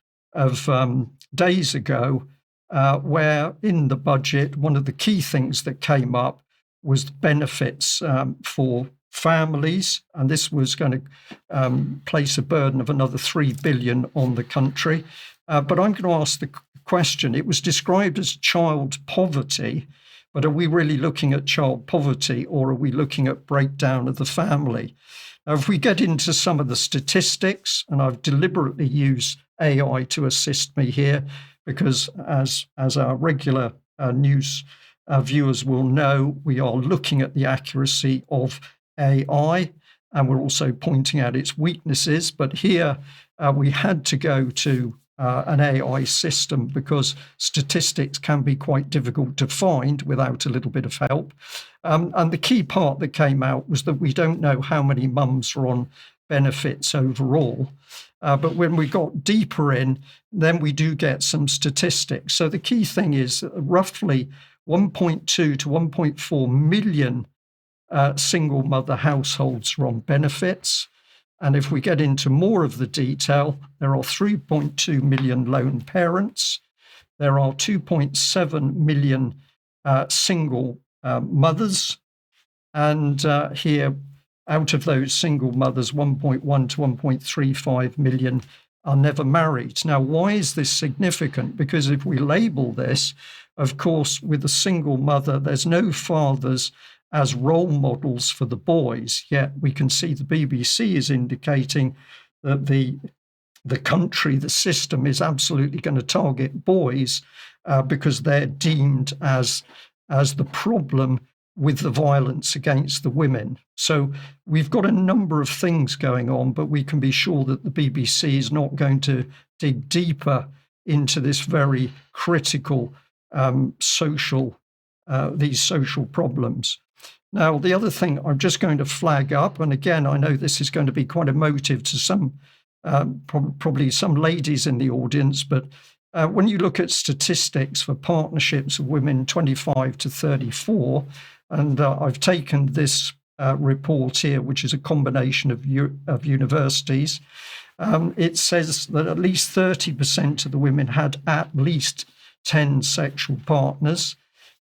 days ago, where in the budget, one of the key things that came up was benefits for families, and this was going to place a burden of another 3 billion on the country. But I'm going to ask the question, it was described as child poverty, but are we really looking at child poverty, or are we looking at breakdown of the family? Now, if we get into some of the statistics, and I've deliberately used AI to assist me here, because as our regular news viewers will know, we are looking at the accuracy of AI, and we're also pointing out its weaknesses. But here we had to go to an AI system because statistics can be quite difficult to find without a little bit of help. And the key part that came out was that we don't know how many mums are on benefits overall. But when we got deeper in, then we do get some statistics. So the key thing is roughly 1.2 to 1.4 million single mother households are on benefits. And if we get into more of the detail, there are 3.2 million lone parents. There are 2.7 million single mothers. And here, out of those single mothers, 1.1 to 1.35 million are never married. Now, why is this significant? Because if we label this, of course, with a single mother, there's no fathers as role models for the boys, yet we can see the BBC is indicating that the country, the system is absolutely going to target boys because they're deemed as the problem with the violence against the women. So we've got a number of things going on, but we can be sure that the BBC is not going to dig deeper into this very critical these social problems. Now, the other thing I'm just going to flag up, and again, I know this is going to be quite emotive to some, probably some ladies in the audience, but when you look at statistics for partnerships of women 25 to 34, and I've taken this report here, which is a combination of universities, it says that at least 30% of the women had at least 10 sexual partners.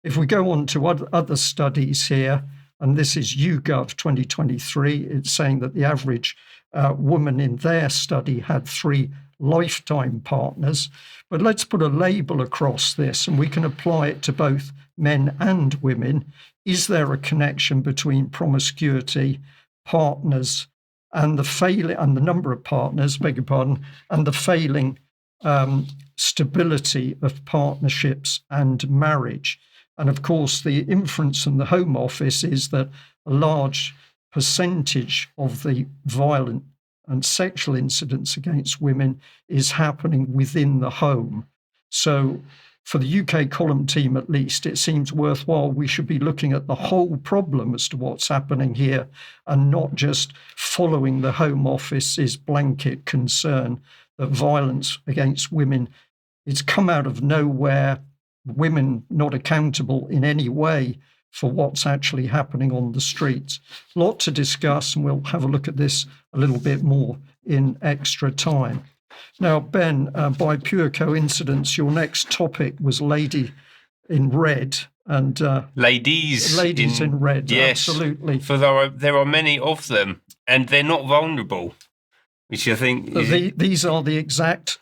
If we go on to other studies here, and this is YouGov 2023, it's saying that the average woman in their study had 3 lifetime partners. But let's put a label across this, and we can apply it to both men and women. Is there a connection between promiscuity, partners, and the number of partners, beg your pardon, and the failing stability of partnerships and marriage? And of course, the inference from the Home Office is that a large percentage of the violent and sexual incidents against women is happening within the home. So for the UK column team, at least, it seems worthwhile. We should be looking at the whole problem as to what's happening here and not just following the Home Office's blanket concern that violence against women is come out of nowhere, women not accountable in any way for what's actually happening on the streets. A lot to discuss, and we'll have a look at this a little bit more in extra time. Now, Ben, by pure coincidence, your next topic was Lady in Red. And ladies in red, yes, absolutely. For there are many of them, and they're not vulnerable, which I think these are the exact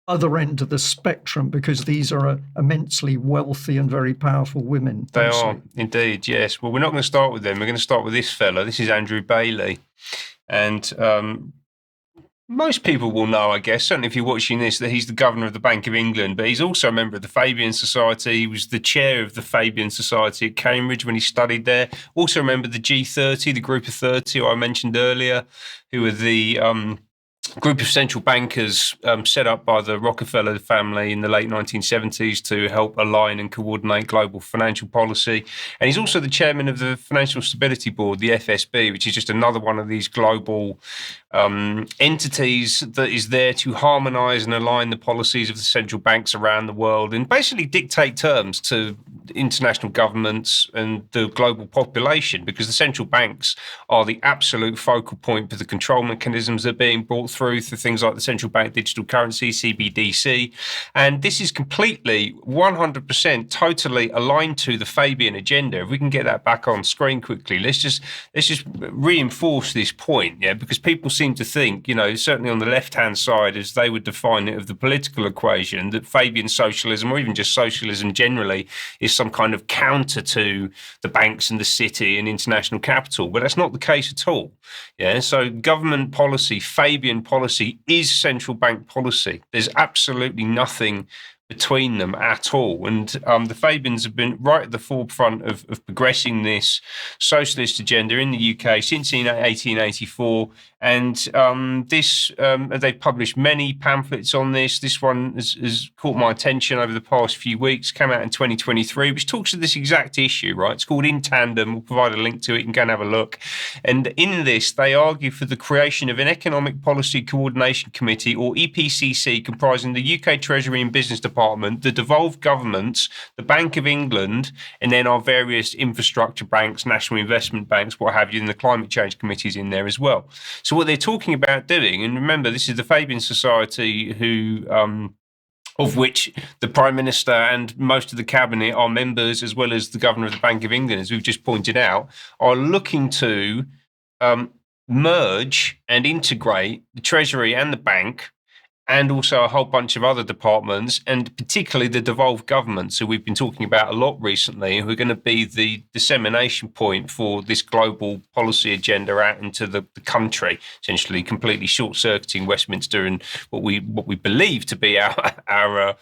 other end of the spectrum, because these are immensely wealthy and very powerful women. They are indeed, yes. Well, we're not going to start with them. We're going to start with this fella. This is Andrew Bailey, and most people will know, I guess, certainly if you're watching this, that he's the governor of the Bank of England, but he's also a member of the Fabian Society. He was the chair of the Fabian Society at Cambridge when he studied there. Also a member of the G30, the group of 30 who I mentioned earlier, who were the group of central bankers set up by the Rockefeller family in the late 1970s to help align and coordinate global financial policy. And he's also the chairman of the Financial Stability Board, the FSB, which is just another one of these global entities that is there to harmonise and align the policies of the central banks around the world and basically dictate terms to international governments and the global population, because the central banks are the absolute focal point for the control mechanisms that are being brought through things like the central bank digital currency, CBDC. And this is completely 100% totally aligned to the Fabian agenda. If we can get that back on screen quickly, let's just reinforce this point, because people seem to think, certainly on the left-hand side, as they would define it, of the political equation, that Fabian socialism, or even just socialism generally, is some kind of counter to the banks and the city and international capital. But that's not the case at all. So government policy, Fabian policy, is central bank policy. There's absolutely nothing between them at all. And the Fabians have been right at the forefront of progressing this socialist agenda in the UK since 1884. And they've published many pamphlets on this. This one has caught my attention over the past few weeks, came out in 2023, which talks to this exact issue, right? It's called In Tandem. We'll provide a link to it. You can go and have a look. And in this, they argue for the creation of an Economic Policy Coordination Committee, or EPCC, comprising the UK Treasury and Business Department, the devolved governments, the Bank of England, and then our various infrastructure banks, national investment banks, what have you, and the climate change committees in there as well. So what they're talking about doing, and remember, this is the Fabian Society who of which the Prime Minister and most of the Cabinet are members, as well as the Governor of the Bank of England, as we've just pointed out, are looking to merge and integrate the Treasury and the Bank, and also a whole bunch of other departments, and particularly the devolved governments, who we've been talking about a lot recently, who are going to be the dissemination point for this global policy agenda out into the country, essentially completely short-circuiting Westminster and what we believe to be our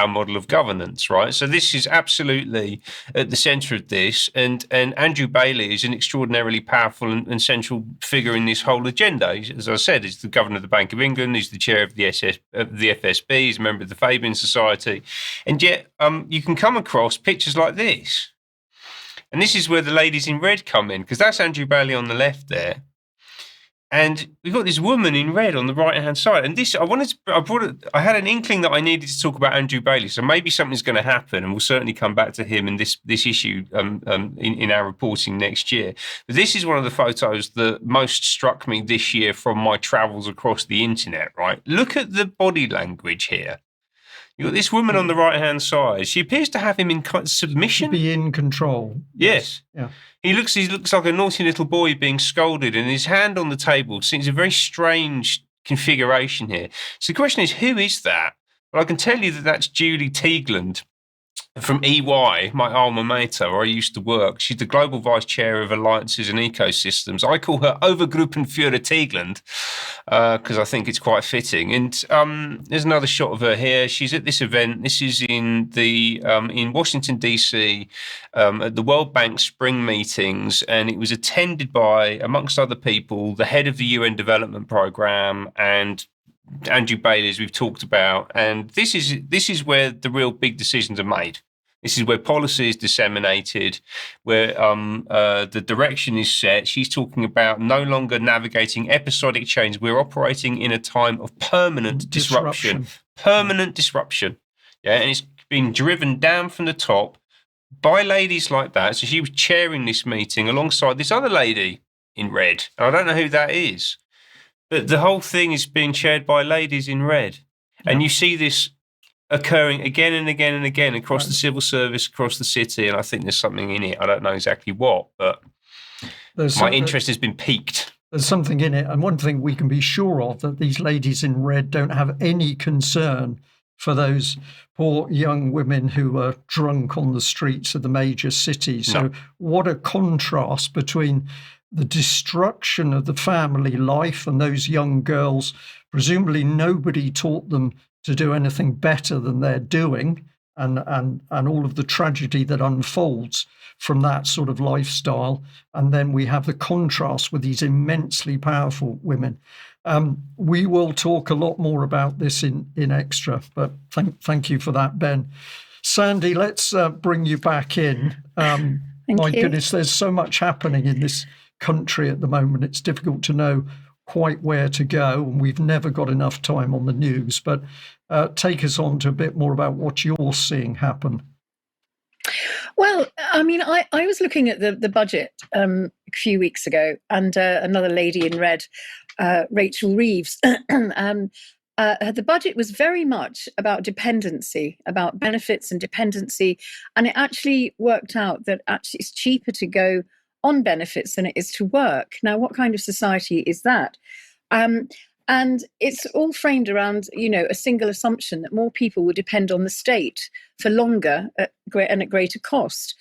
model of governance, right? So this is absolutely at the centre of this, and Andrew Bailey is an extraordinarily powerful and central figure in this whole agenda. As I said, he's the governor of the Bank of England, he's the chair of the FSB, he's a member of the Fabian Society, and yet you can come across pictures like this. And this is where the ladies in red come in, because that's Andrew Bailey on the left there. And we've got this woman in red on the right-hand side. And this, I had an inkling that I needed to talk about Andrew Bailey. So maybe something's going to happen, and we'll certainly come back to him in this issue in our reporting next year. But this is one of the photos that most struck me this year from my travels across the internet, right? Look at the body language here. You've got this woman on the right-hand side. She appears to have him in submission. Be in control. Yes. Yeah. He looks like a naughty little boy being scolded, and his hand on the table seems a very strange configuration here. So the question is, who is that? Well, I can tell you that that's Julie Teagland, from EY, my alma mater, where I used to work. She's the global vice chair of alliances and ecosystems. I call her Overgruppenführer Tegeland because I think it's quite fitting. And there's another shot of her here. She's at this event. This is in Washington DC at the World Bank spring meetings, and it was attended by, amongst other people, the head of the UN Development Programme and Andrew Bailey, as we've talked about, and this is where the real big decisions are made. This is where policy is disseminated, where the direction is set. She's talking about no longer navigating episodic change. We're operating in a time of permanent disruption. Permanent disruption. Yeah, and it's been driven down from the top by ladies like that. So she was chairing this meeting alongside this other lady in red. And I don't know who that is. But the whole thing is being chaired by ladies in red. And you see this occurring again and again and again across the civil service, across the city. And I think there's something in it. I don't know exactly what, but my interest has been piqued. There's something in it. And one thing we can be sure of, that these ladies in red don't have any concern for those poor young women who are drunk on the streets of the major cities. So what a contrast between the destruction of the family life and those young girls. Presumably nobody taught them to do anything better than they're doing, and all of the tragedy that unfolds from that sort of lifestyle. And then we have the contrast with these immensely powerful women. We will talk a lot more about this in Extra, but thank you for that, Ben. Sandy, let's bring you back in. My goodness, there's so much happening in this country at the moment. It's difficult to know quite where to go, and we've never got enough time on the news. But take us on to a bit more about what you're seeing happen. Well, I mean, I was looking at the budget a few weeks ago, and another lady in red, Rachel Reeves, the budget was very much about dependency, about benefits and dependency, and it actually worked out that actually it's cheaper to go on benefits than it is to work. Now, what kind of society is that? And it's all framed around, a single assumption that more people will depend on the state for longer and at greater cost.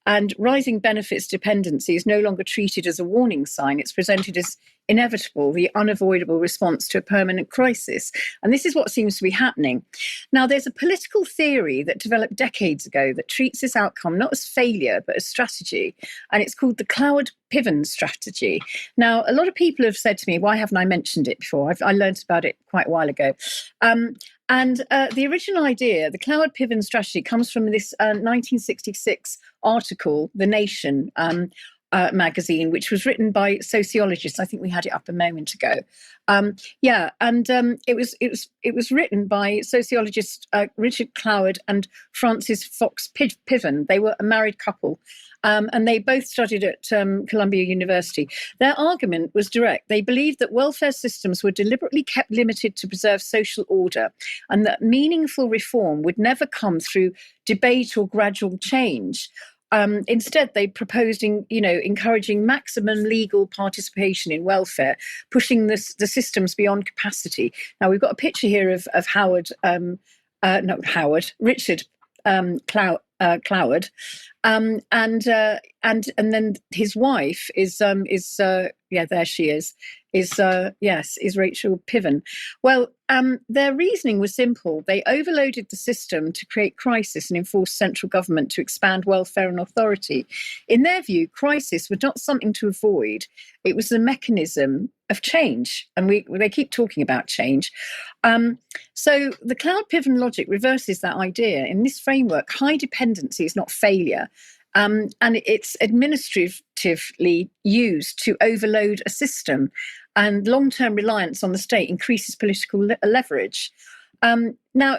And rising benefits dependency is no longer treated as a warning sign. It's presented as inevitable, the unavoidable response to a permanent crisis. And this is what seems to be happening. Now, there's a political theory that developed decades ago that treats this outcome not as failure, but as strategy. And it's called the Cloward Piven Strategy. Now, a lot of people have said to me, why haven't I mentioned it before? I learned about it quite a while ago. And the original idea, the Cloward Piven Strategy, comes from this 1966 article, The Nation magazine, which was written by sociologists. I think we had it up a moment ago. It was written by sociologists Richard Cloward and Frances Fox Piven. They were a married couple. And they both studied at Columbia University. Their argument was direct. They believed that welfare systems were deliberately kept limited to preserve social order, and that meaningful reform would never come through debate or gradual change. Instead, they proposed, encouraging maximum legal participation in welfare, pushing the systems beyond capacity. Now, we've got a picture here of Richard Cloward, and then his wife is there she is Rachel Piven. Well, their reasoning was simple. They overloaded the system to create crisis and enforce central government to expand welfare and authority. In their view, crisis was not something to avoid. It was the mechanism of change. And they keep talking about change. So the Cloward Piven logic reverses that idea. In this framework, high dependency is not failure. And it's administratively used to overload a system, and long-term reliance on the state increases political leverage. Now,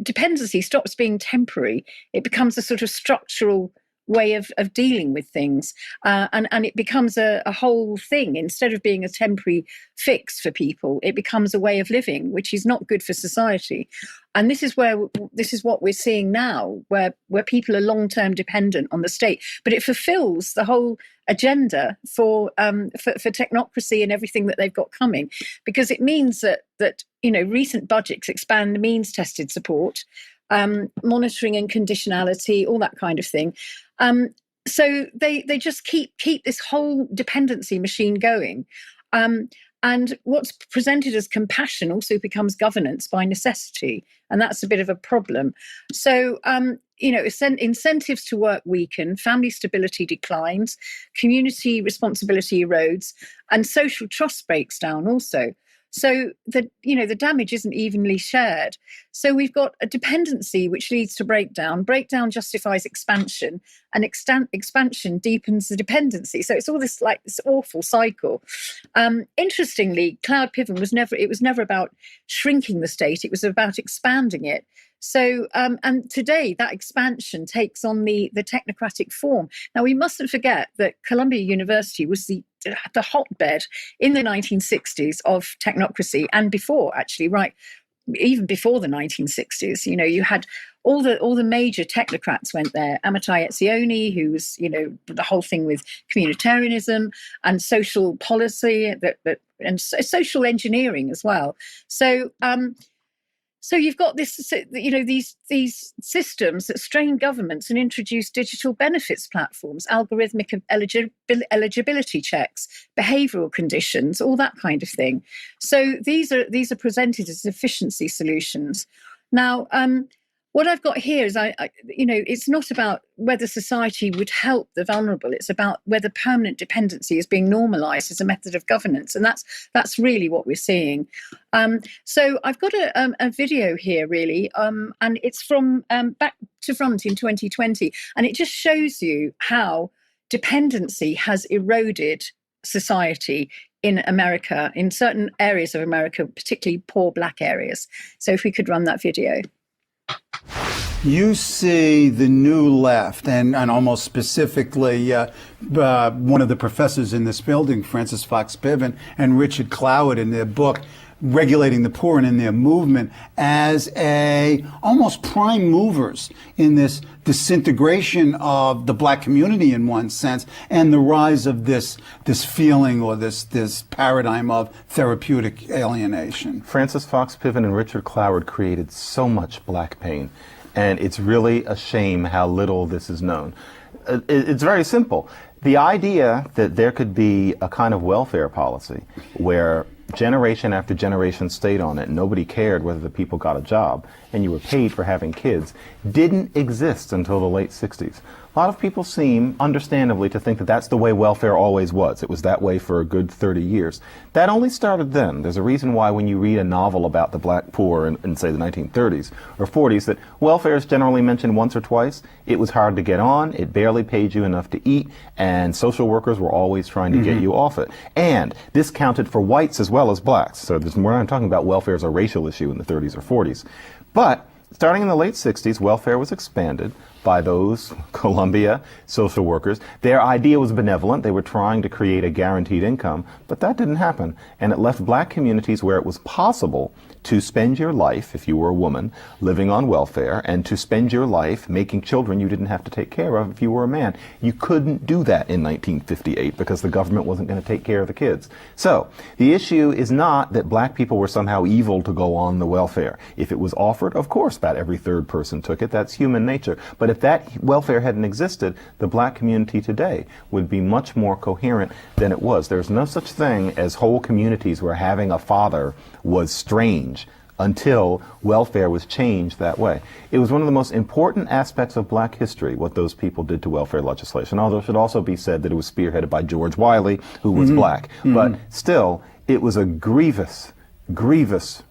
dependency stops being temporary. It becomes a sort of structural way of dealing with things, and it becomes a whole thing. Instead of being a temporary fix for people, it becomes a way of living, which is not good for society. And this is what we're seeing now, where people are long-term dependent on the state, but it fulfills the whole agenda for technocracy and everything that they've got coming, because it means that recent budgets expand the means-tested support. monitoring and conditionality, all that kind of thing. So they just keep this whole dependency machine going. And what's presented as compassion also becomes governance by necessity. And that's a bit of a problem. So, incentives to work weaken, family stability declines, community responsibility erodes, and social trust breaks down also. So the damage isn't evenly shared. So we've got a dependency which leads to breakdown. Breakdown justifies expansion, and expansion deepens the dependency. So it's all this awful cycle. Interestingly, Cloward Piven was never about shrinking the state. It was about expanding it. So, and today that expansion takes on the technocratic form. Now, we mustn't forget that Columbia University was the hotbed in the 1960s of technocracy, and before, actually, right, even before the 1960s. You had all the major technocrats went there. Amitai Etzioni, who was, the whole thing with communitarianism and social policy and social engineering as well. So you've got these systems that strain governments and introduce digital benefits platforms, algorithmic eligibility checks, behavioural conditions, all that kind of thing. So these are presented as efficiency solutions. Now, what I've got here is, it's not about whether society would help the vulnerable. It's about whether permanent dependency is being normalised as a method of governance, and that's really what we're seeing. So I've got a video here, really, and it's from Back to Front in 2020, and it just shows you how dependency has eroded society in America, in certain areas of America, particularly poor Black areas. So if we could run that video. You see the new left, and almost specifically one of the professors in this building, Frances Fox Piven and Richard Cloward, in their book, Regulating the Poor, and in their movement, as almost prime movers in this disintegration of the Black community in one sense, and the rise of this feeling or this paradigm of therapeutic alienation. Frances Fox Piven and Richard Cloward created so much Black pain, and it's really a shame how little this is known. It's very simple. The idea that there could be a kind of welfare policy where generation after generation stayed on it, nobody cared whether the people got a job, and you were paid for having kids, didn't exist until the late 60s. A lot of people seem, understandably, to think that that's the way welfare always was. It was that way for a good 30 years. That only started then. There's a reason why when you read a novel about the Black poor in say, the 1930s or 40s, that welfare is generally mentioned once or twice. It was hard to get on, it barely paid you enough to eat, and social workers were always trying to get you off it. And this counted for whites as well as Blacks. So we're not talking about welfare as a racial issue in the 30s or 40s. But starting in the late 60s, welfare was expanded by those Columbia social workers. Their idea was benevolent. They were trying to create a guaranteed income, but that didn't happen. And it left Black communities where it was possible to spend your life, if you were a woman, living on welfare, and to spend your life making children you didn't have to take care of if you were a man. You couldn't do that in 1958 because the government wasn't going to take care of the kids. So the issue is not that Black people were somehow evil to go on the welfare. If it was offered, of course, about every third person took it. That's human nature. But if that welfare hadn't existed, the Black community today would be much more coherent than it was. There's no such thing as whole communities where having a father was strange until welfare was changed that way. It was one of the most important aspects of Black history, what those people did to welfare legislation, although it should also be said that it was spearheaded by George Wiley, who was Black. But still, it was a grievous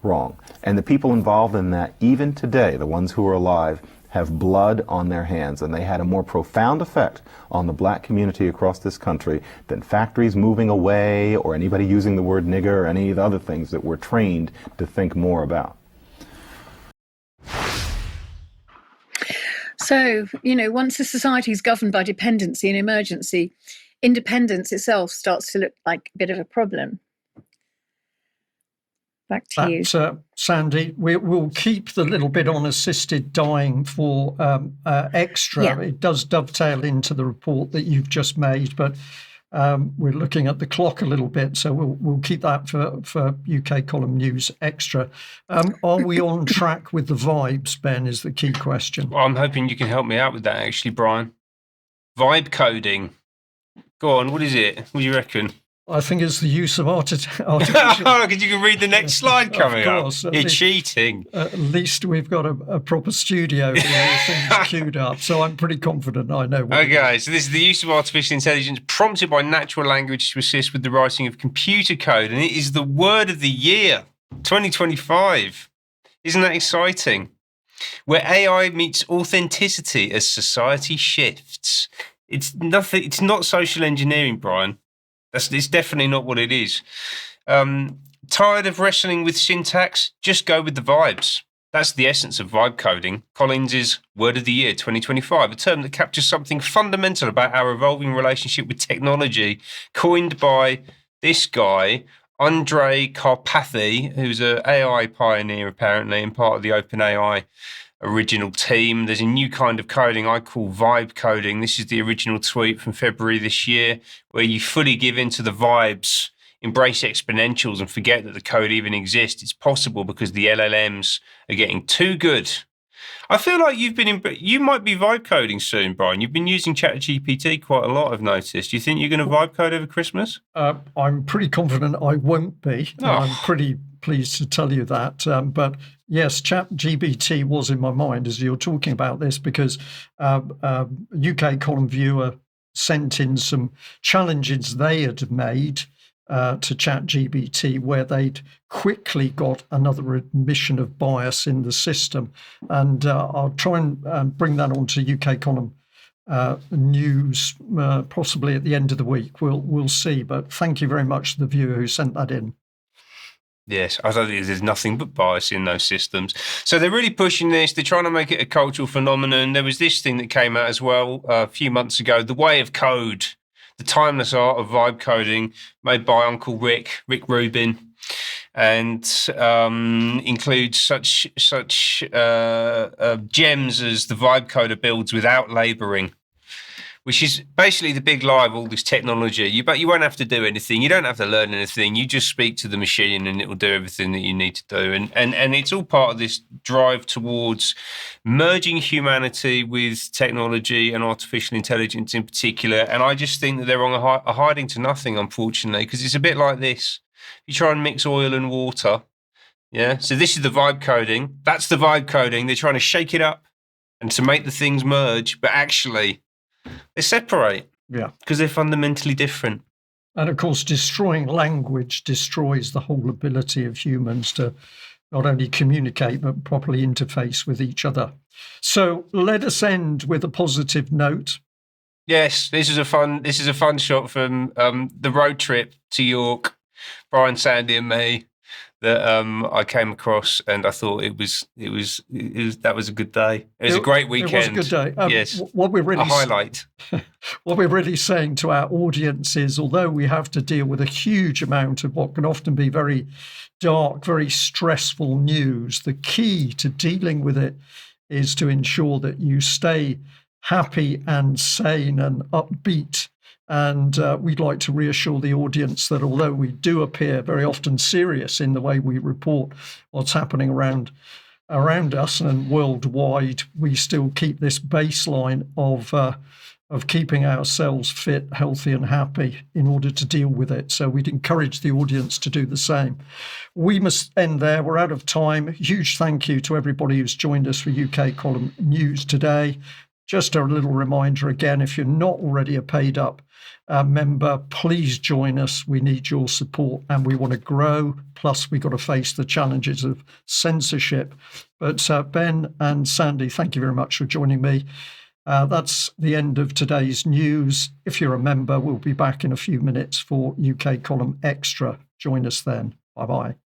wrong. And the people involved in that, even today, the ones who are alive, have blood on their hands, and they had a more profound effect on the Black community across this country than factories moving away or anybody using the word nigger or any of the other things that we're trained to think more about. So, once a society is governed by dependency and emergency, independence itself starts to look like a bit of a problem. Back to you. Sandi, we'll keep the little bit on assisted dying for extra. Yeah. It does dovetail into the report that you've just made, but We're looking at the clock a little bit, so we'll keep that for UK Column News Extra. Are we on track with the vibes, Ben, is the key question. Well, I'm hoping you can help me out with that, actually, Brian. Vibe coding. Go on, what is it? What do you reckon? I think it's the use of artificial... Because you can read the next slide coming up. You're cheating. At least we've got a proper studio here with things queued up, so I'm pretty confident I know what Okay, so this is the use of artificial intelligence prompted by natural language to assist with the writing of computer code, and it is the word of the year, 2025. Isn't that exciting? Where AI meets authenticity as society shifts. It's nothing. It's not social engineering, Brian. It's definitely not what it is. Tired of wrestling with syntax? Just go with the vibes. That's the essence of vibe coding. Collins' Word of the Year 2025, a term that captures something fundamental about our evolving relationship with technology, coined by this guy, Andrei Karpathy, who's an AI pioneer apparently and part of the OpenAI original team. There's a new kind of coding I call vibe coding. This is the original tweet from February this year, where you fully give into the vibes, embrace exponentials, and forget that the code even exists. It's possible because the LLMs are getting too good. I feel like you might be vibe coding soon, Brian. You've been using ChatGPT quite a lot, I've noticed. Do you think you're going to vibe code over Christmas? I'm pretty confident I won't be. Oh. I'm pretty pleased to tell you that. But yes, ChatGPT was in my mind as you're talking about this, because UK Column Viewer sent in some challenges they had made to ChatGPT, where they'd quickly got another admission of bias in the system. And I'll try and bring that onto UK Column News possibly at the end of the week. We'll see. But thank you very much to the viewer who sent that in. Yes, I think there's nothing but bias in those systems. So they're really pushing this. They're trying to make it a cultural phenomenon. There was this thing that came out as well a few months ago, The Way of Code, the timeless art of vibe coding, made by Uncle Rick Rubin, and includes such gems as the vibe coder builds without laboring, which is basically the big lie of all this technology. But you won't have to do anything. You don't have to learn anything. You just speak to the machine and it will do everything that you need to do. And it's all part of this drive towards merging humanity with technology and artificial intelligence in particular. And I just think that they're on a hiding to nothing, unfortunately, because it's a bit like this. You try and mix oil and water. Yeah. So this is the vibe coding. That's the vibe coding. They're trying to shake it up and to make the things merge, but actually they separate. Yeah. Because they're fundamentally different. And of course, destroying language destroys the whole ability of humans to not only communicate, but properly interface with each other. So let us end with a positive note. Yes, this is a fun shot from the road trip to York, Brian, Sandy and me, that I came across, and I thought that was a good day. It was a great weekend. It was a good day. Yes, what we're really a highlight. What we're really saying to our audience is, although we have to deal with a huge amount of what can often be very dark, very stressful news, the key to dealing with it is to ensure that you stay happy and sane and upbeat. And we'd like to reassure the audience that although we do appear very often serious in the way we report what's happening around us and worldwide, we still keep this baseline of keeping ourselves fit, healthy and happy in order to deal with it. So we'd encourage the audience to do the same. We must end there. We're out of time. Huge thank you to everybody who's joined us for UK Column News today. Just a little reminder again, if you're not already a paid up member, please join us. We need your support and we want to grow. Plus, we've got to face the challenges of censorship. But Ben and Sandy, thank you very much for joining me. That's the end of today's news. If you're a member, we'll be back in a few minutes for UK Column Extra. Join us then. Bye-bye.